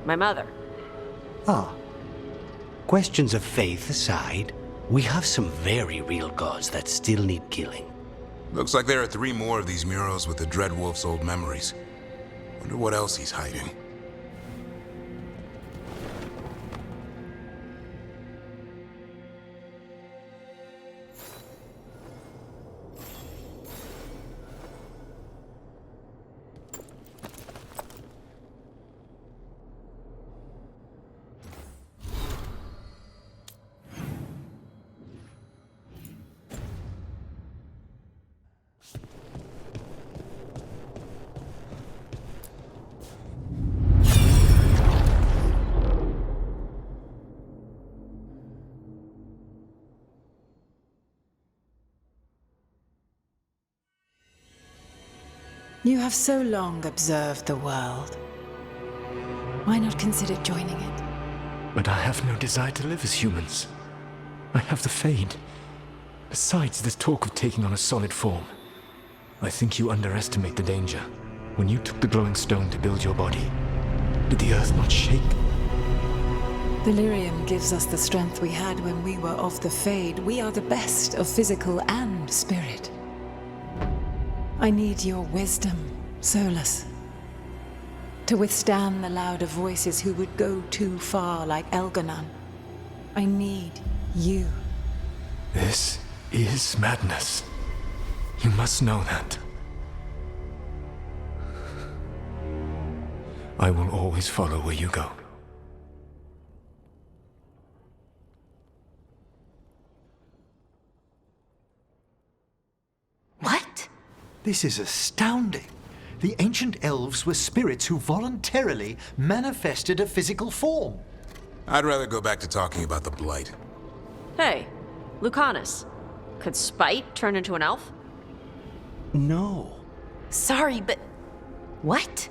My mother.
Ah.
Questions of faith aside, we have some very real gods that still need killing.
Looks like there are 3 more of these murals with the Dreadwolf's old memories. Wonder what else he's hiding.
You have so long observed the world. Why not consider joining it?
But I have no desire to live as humans. I have the Fade. Besides, this talk of taking on a solid form. I think you underestimate the danger. When you took the glowing stone to build your body, did the earth not shake?
Delirium gives us the strength we had when we were of the Fade. We are the best of physical and spirit. I need your wisdom, Solus, to withstand the louder voices who would go too far like Elganon. I need you.
This is madness. You must know that. I will always follow where you go.
What?
This is astounding. The ancient elves were spirits who voluntarily manifested a physical form.
I'd rather go back to talking about the Blight.
Hey, Lucanus. Could Spite turn into an elf?
No.
Sorry, but... what?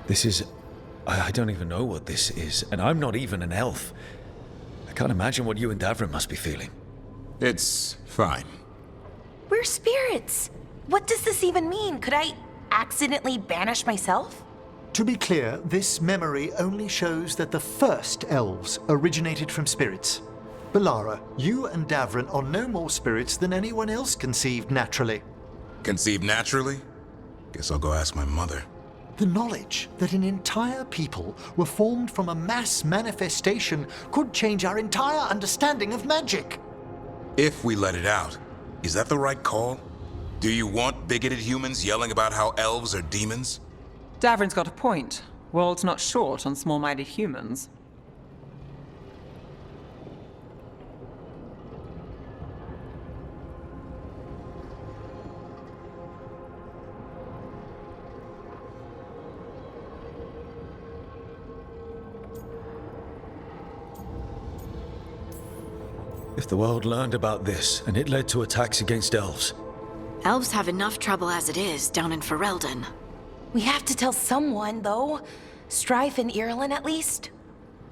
This is... I don't even know what this is, and I'm not even an elf. I can't imagine what you and Davrin must be feeling.
It's fine.
We're spirits. What does this even mean? Could I accidentally banish myself?
To be clear, this memory only shows that the first elves originated from spirits. Balara, you and Davrin are no more spirits than anyone else conceived naturally.
Conceived naturally? Guess I'll go ask my mother.
The knowledge that an entire people were formed from a mass manifestation could change our entire understanding of magic.
If we let it out, is that the right call? Do you want bigoted humans yelling about how elves are demons?
Davrin's got a point. World's not short on small-minded humans.
If the world learned about this, and it led to attacks against elves.
Elves have enough trouble as it is down in Ferelden.
We have to tell someone, though. Strife and Irulan, at least.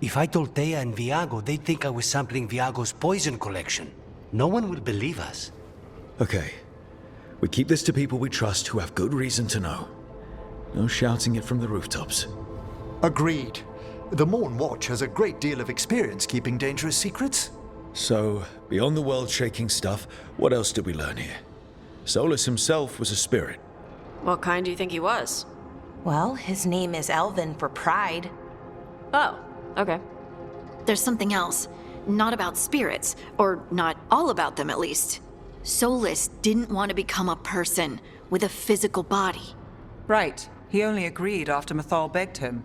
If I told Thea and Viago, they'd think I was sampling Viago's poison collection. No one will believe us.
Okay. We keep this to people we trust who have good reason to know. No shouting it from the rooftops.
Agreed. The Morn Watch has a great deal of experience keeping dangerous secrets.
So, beyond the world-shaking stuff, what else did we learn here? Solus himself was a spirit.
What kind do you think he was?
Well, his name is Elven for pride.
Oh, okay.
There's something else. Not about spirits, or not all about them at least. Solus didn't want to become a person with a physical body.
Right. He only agreed after Mythal begged him.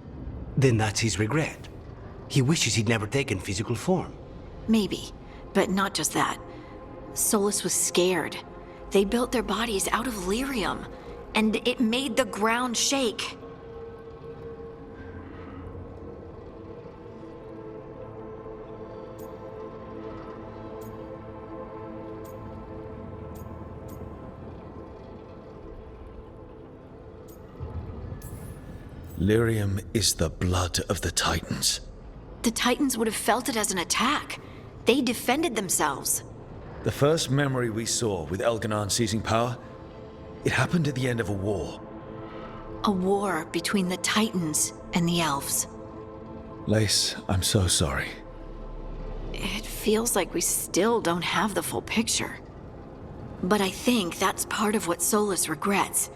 Then that's his regret. He wishes he'd never taken physical form.
Maybe, but not just that. Solus was scared. They built their bodies out of lyrium, and it made the ground shake.
Lyrium is the blood of the Titans.
The Titans would have felt it as an attack. They defended themselves.
The first memory we saw with Elganon seizing power, it happened at the end of a war.
A war between the Titans and the elves.
Lace, I'm so sorry.
It feels like we still don't have the full picture. But I think that's part of what Solus regrets.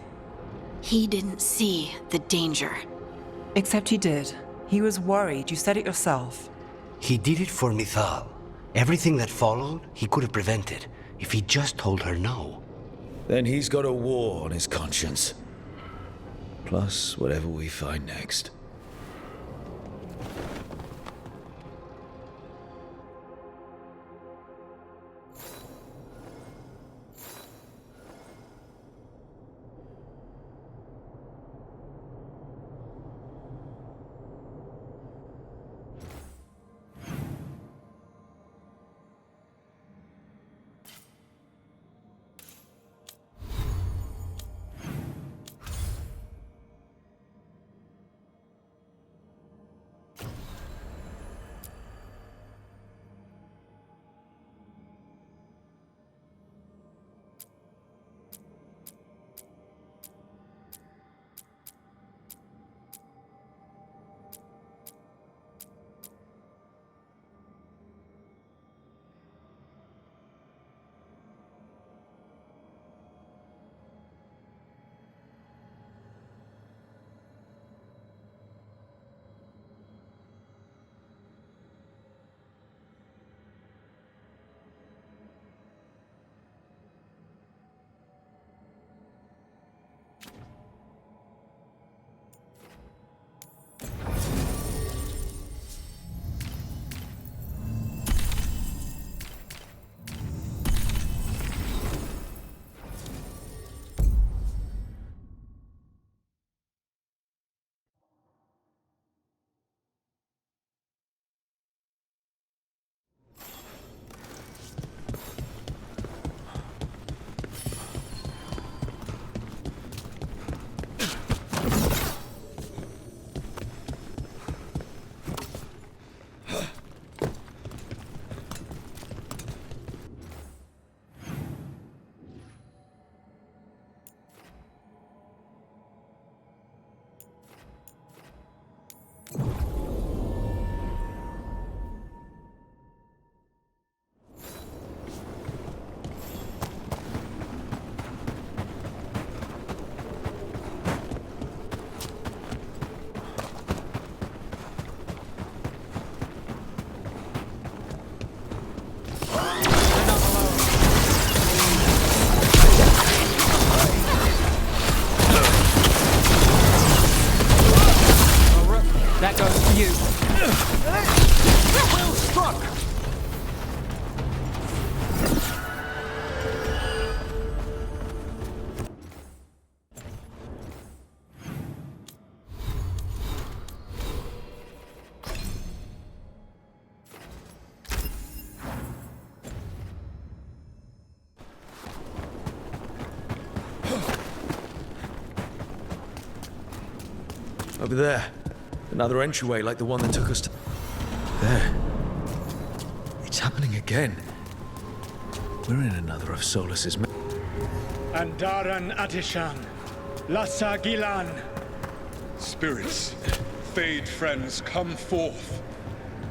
He didn't see the danger.
Except he did. He was worried. You said it yourself.
He did it for Mythal. Everything that followed, he could have prevented if he just told her no.
Then he's got a war on his conscience. Plus, whatever we find next.
That goes to you.
Well struck!
Over there. Another entryway like the one that took us to... there. It's happening again. We're in another of Solus's...
Andaran Atishan, Lassa Gilan.
Spirits, Fade friends, come forth.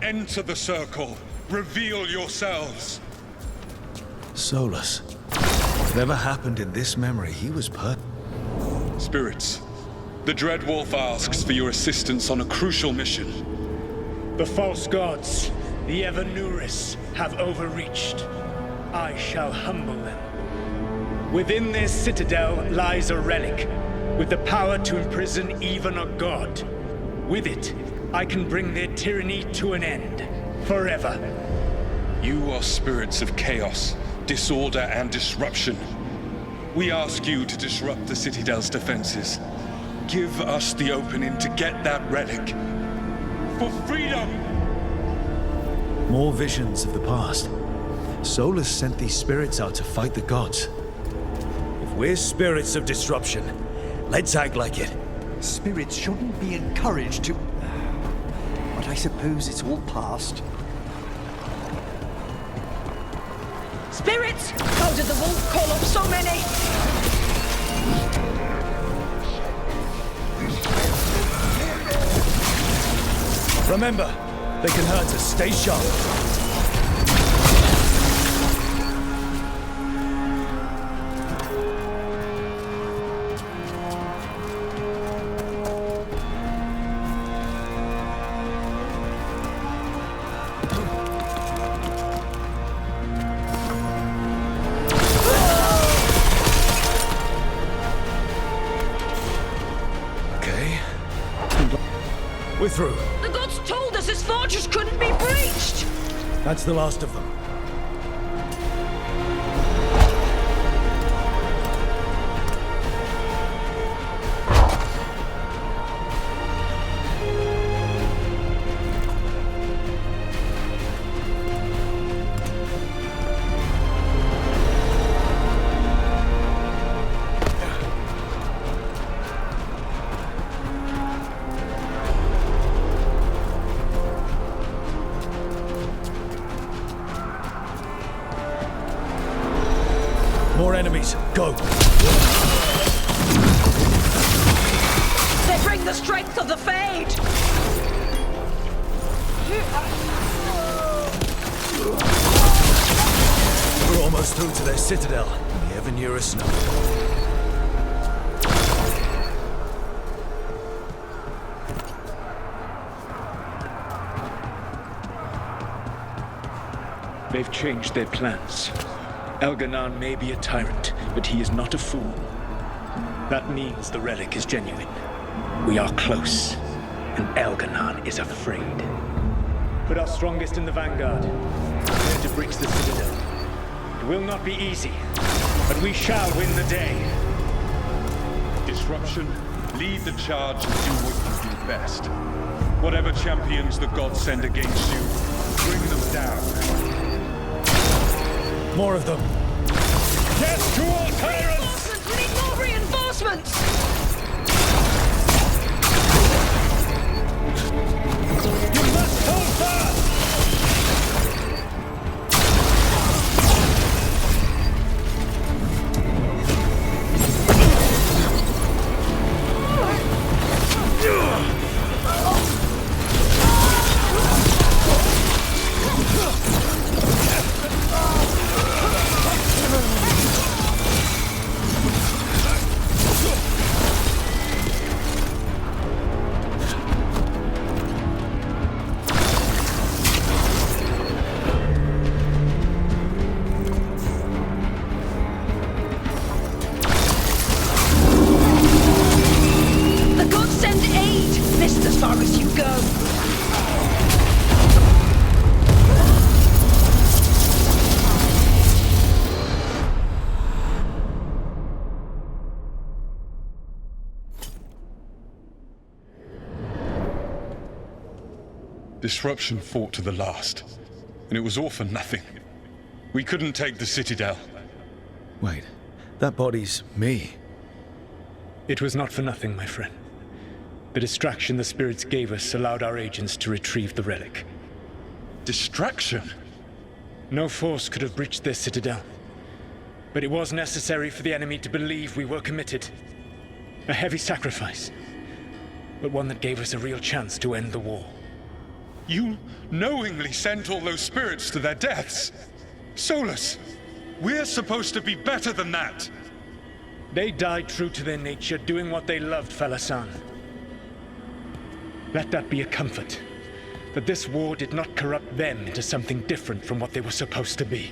Enter the circle. Reveal yourselves.
Solus. Whatever happened in this memory, he was
Spirits, the Dread Wolf asks for your assistance on a crucial mission.
The false gods, the Evanuris, have overreached. I shall humble them. Within this citadel lies a relic, with the power to imprison even a god. With it, I can bring their tyranny to an end, forever.
You are spirits of chaos, disorder, and disruption. We ask you to disrupt the Citadel's defenses. Give us the opening to get that relic. For freedom!
More visions of the past. Solus sent these spirits out to fight the gods. If we're spirits of disruption, let's act like it.
Spirits shouldn't be encouraged to... But I suppose it's all past.
Spirits! How did the wolf call up so many?
Remember, they can hurt us. Stay sharp. We're through.
The gods told us his fortress couldn't be breached!
That's the last of them. More enemies. Go.
They bring the strength of the Fade!
We're almost through to their citadel. The Evanuris know.
They've changed their plans. Elganon may be a tyrant, but he is not a fool. That means the relic is genuine. We are close, and Elganon is afraid. Put our strongest in the vanguard. Prepare to breach the citadel. It will not be easy, but we shall win the day.
Disruption, lead the charge and do what you do best. Whatever champions the gods send against you, bring them down.
More of them.
Death to all tyrants!
Reinforcements! We need more reinforcements!
You must hold fast! Disruption fought to the last, and it was all for nothing. We couldn't take the Citadel.
Wait, that body's me.
It was not for nothing, my friend. The distraction the spirits gave us allowed our agents to retrieve the relic. Distraction? No force could have breached this citadel. But it was necessary for the enemy to believe we were committed. A heavy sacrifice, but one that gave us a real chance to end the war.
You knowingly sent all those spirits to their deaths. Solus, we're supposed to be better than that.
They died true to their nature, doing what they loved, Falasan. Let that be a comfort, that this war did not corrupt them into something different from what they were supposed to be.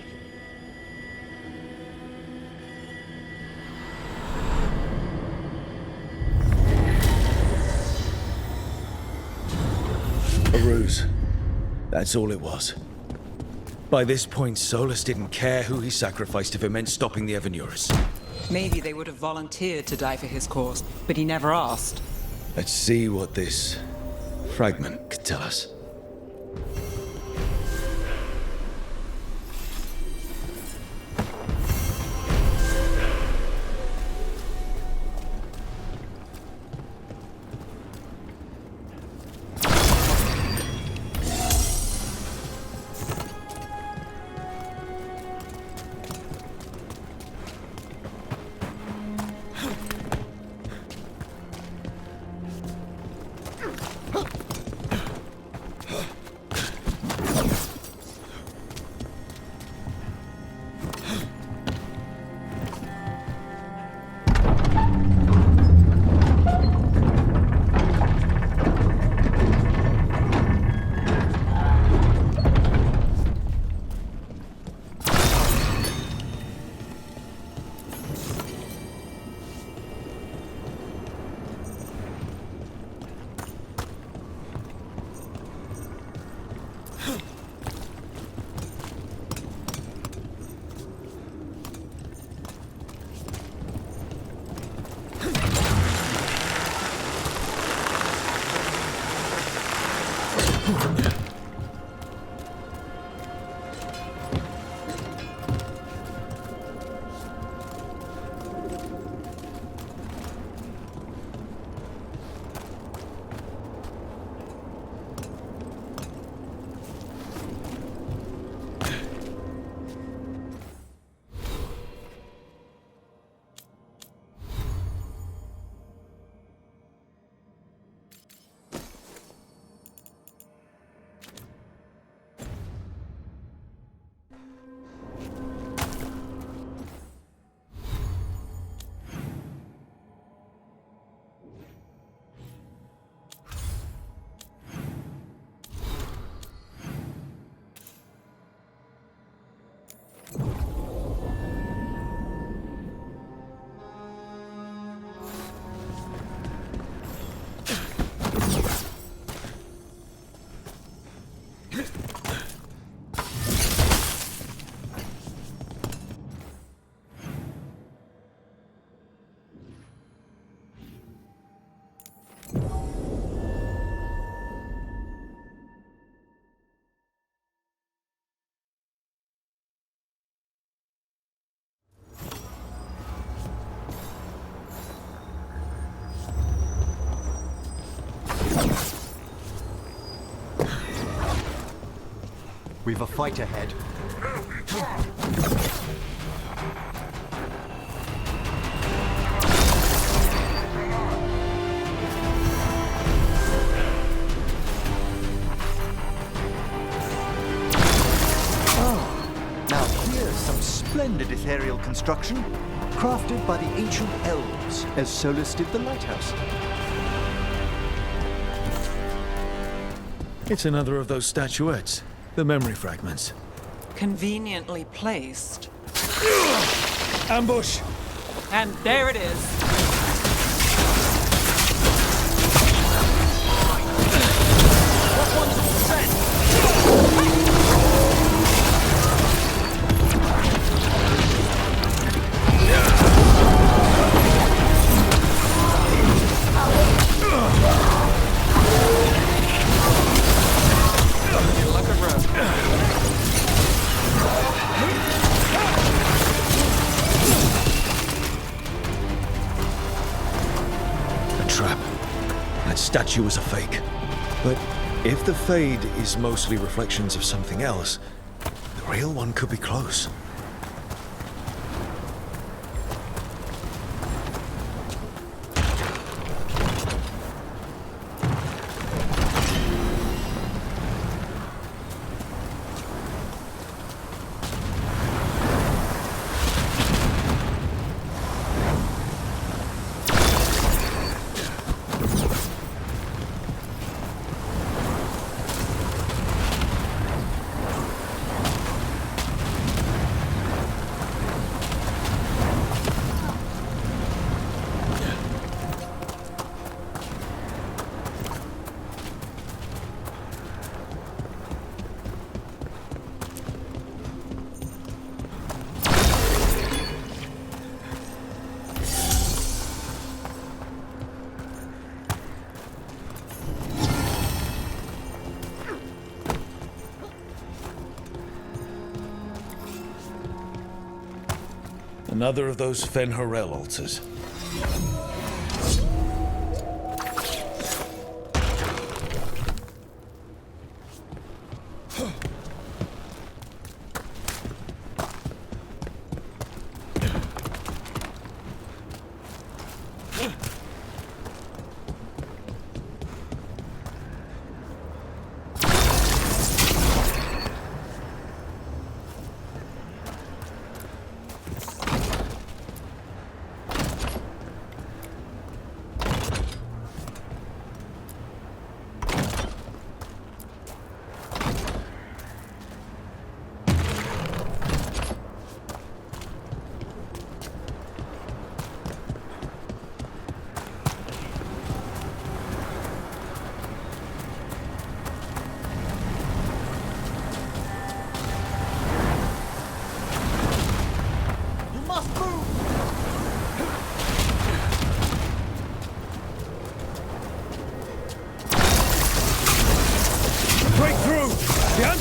A ruse. That's all it was. By this point, Solus didn't care who he sacrificed if it meant stopping the Evanuris.
Maybe they would have volunteered to die for his cause, but he never asked.
Let's see what this fragment could tell us.
We've a fight ahead. Now here's some splendid ethereal construction, crafted by the ancient elves, as Solus did the lighthouse.
It's another of those statuettes, the memory fragments.
Conveniently placed.
Ambush!
And there it is.
Statue was a fake. But If the Fade is mostly reflections of something else, the real one could be close. Another of those Fen'Harel altars.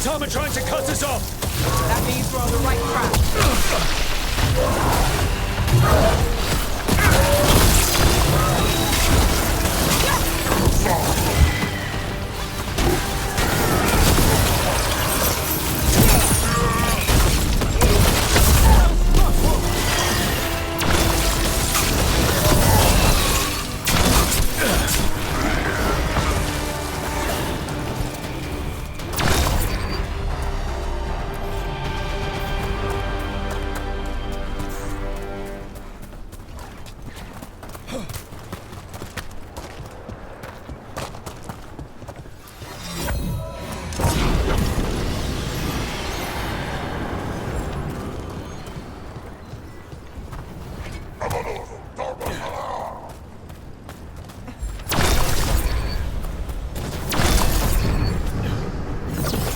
Tom are trying to cut us off! That means we're on the right track.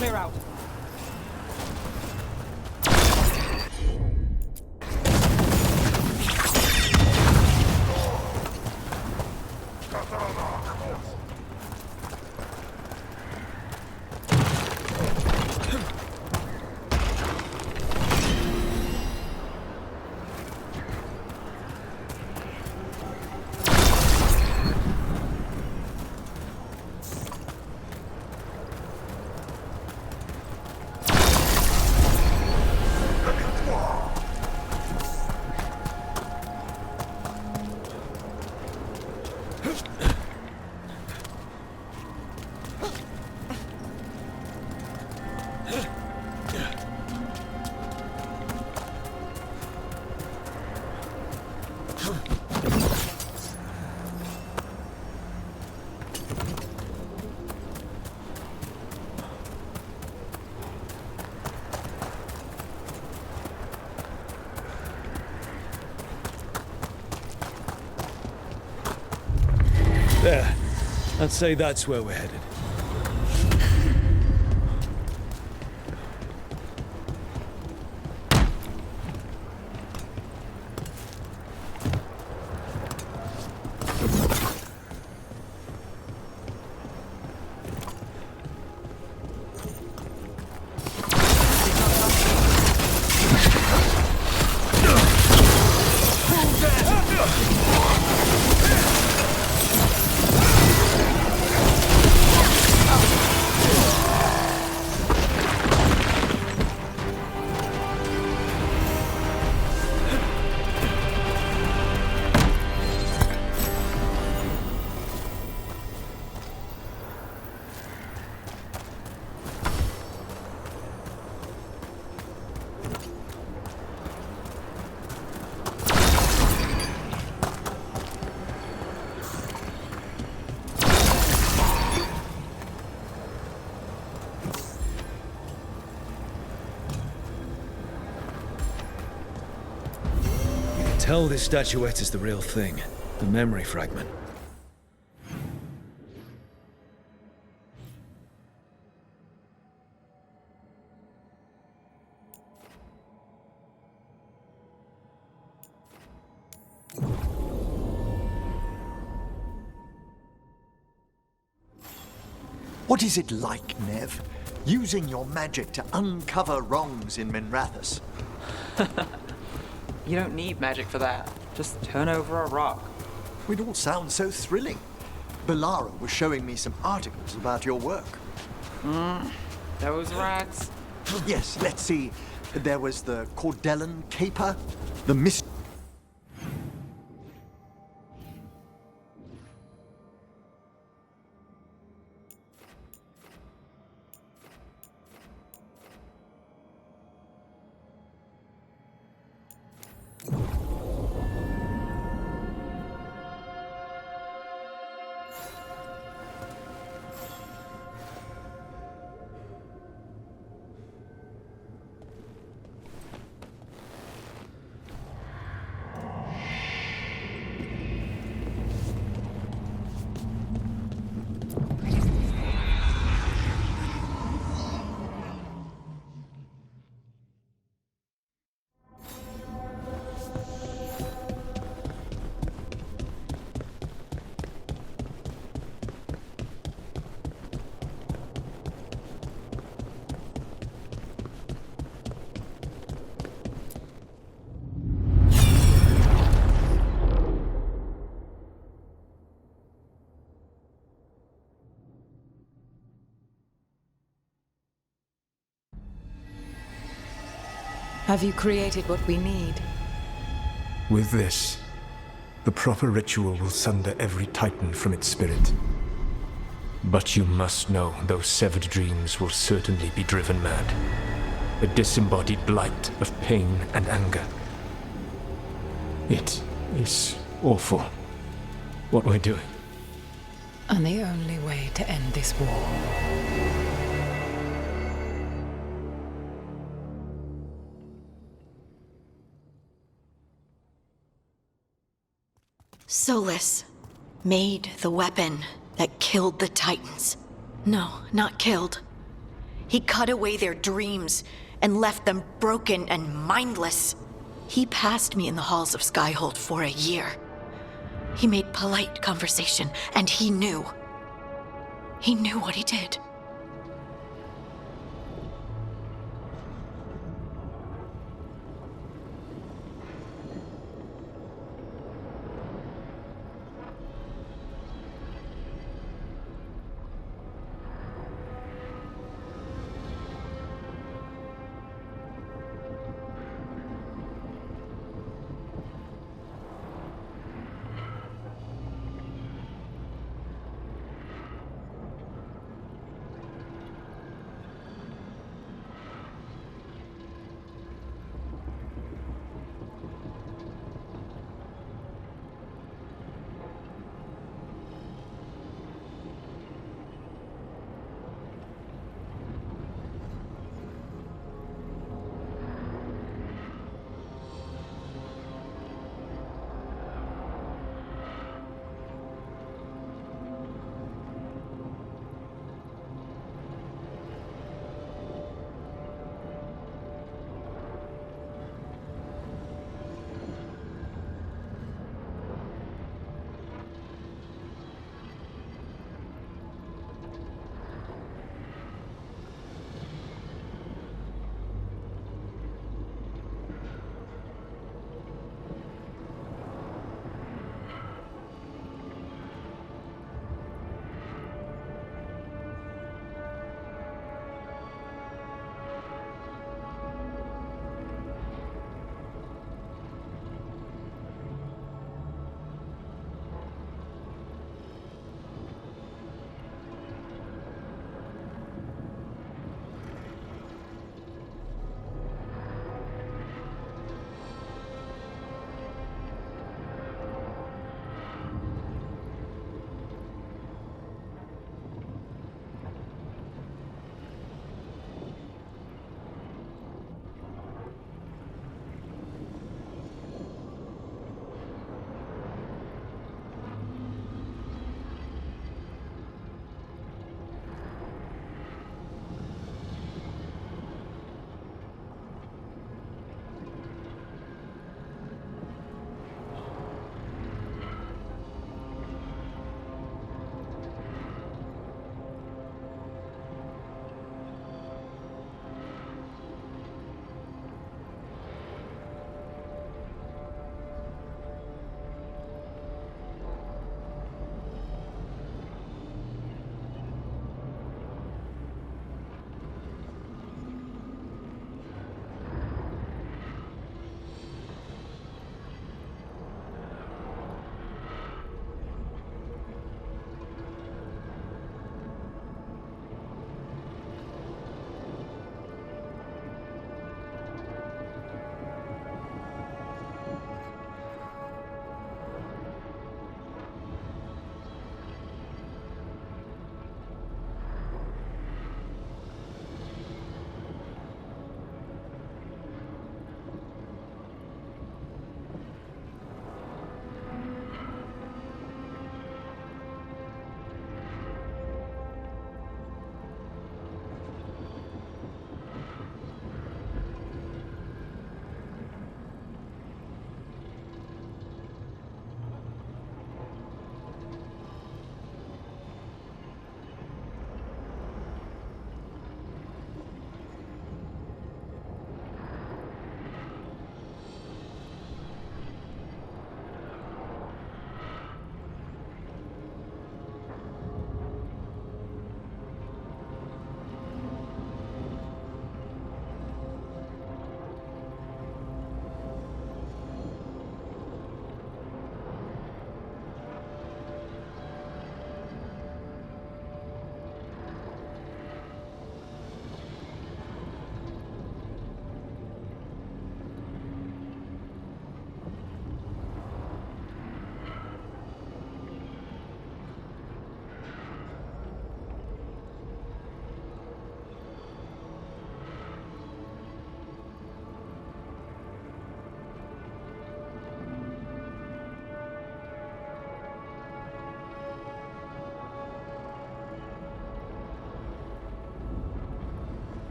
Clear out.
There. I'd say that's where we're headed. tell this statuette is the real thing. The memory fragment.
What is it like, Nev? Using your magic to uncover wrongs in Minrathous?
You don't need magic for that. Just turn over a rock.
It all sounds so thrilling. Belara was showing me some articles about your work.
Those rats?
Yes, let's see. There was the Cordellan Caper, the Mist...
Have you created what we need?
With this, the proper ritual will sunder every titan from its spirit. But you must know those severed dreams will certainly be driven mad. A disembodied blight of pain and anger. It is awful what we're doing.
And the only way to end this war.
Solus made the weapon that killed the Titans. No, not killed. He cut away their dreams and left them broken and mindless. He passed me in the halls of Skyhold for a year. He made polite conversation, and he knew. He knew what he did.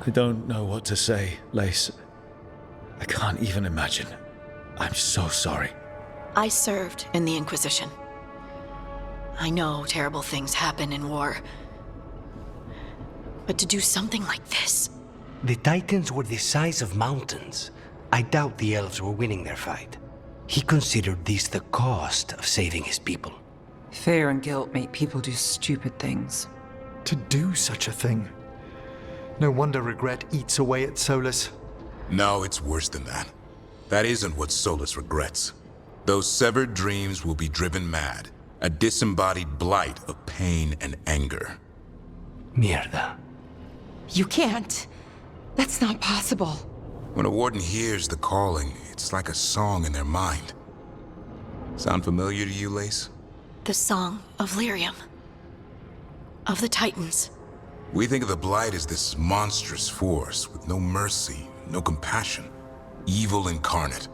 I don't know what to say, Lace. I can't even imagine. I'm so sorry.
I served in the Inquisition. I know terrible things happen in war. But to do something like this...
The Titans were the size of mountains. I doubt the elves were winning their fight. He considered this the cost of saving his people.
Fear and guilt make people do stupid things.
To do such a thing. No wonder regret eats away at Solus.
No, it's worse than that. That isn't what Solus regrets. Those severed dreams will be driven mad. A disembodied blight of pain and anger.
Mierda.
You can't. That's not possible.
When a warden hears the calling, it's like a song in their mind. Sound familiar to you, Lace?
The Song of Lyrium. Of the Titans.
We think of the Blight as this monstrous force with no mercy, no compassion. Evil incarnate.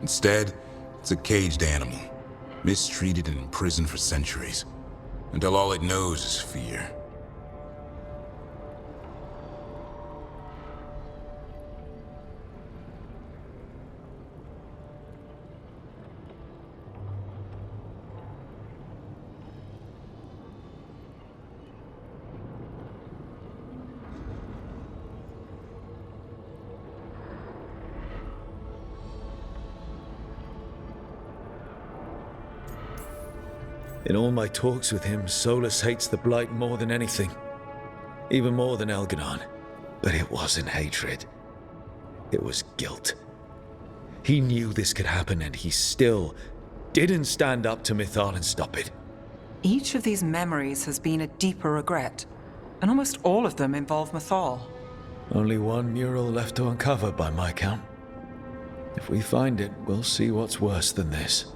Instead, it's a caged animal. Mistreated and imprisoned for centuries. Until all it knows is fear.
In all my talks with him, Solus hates the Blight more than anything. Even more than Elgadon. But it wasn't hatred. It was guilt. He knew this could happen and he still didn't stand up to Mythal and stop it.
Each of these memories has been a deeper regret, and almost all of them involve Mythal.
Only one mural left to uncover by my count. If we find it, we'll see what's worse than this.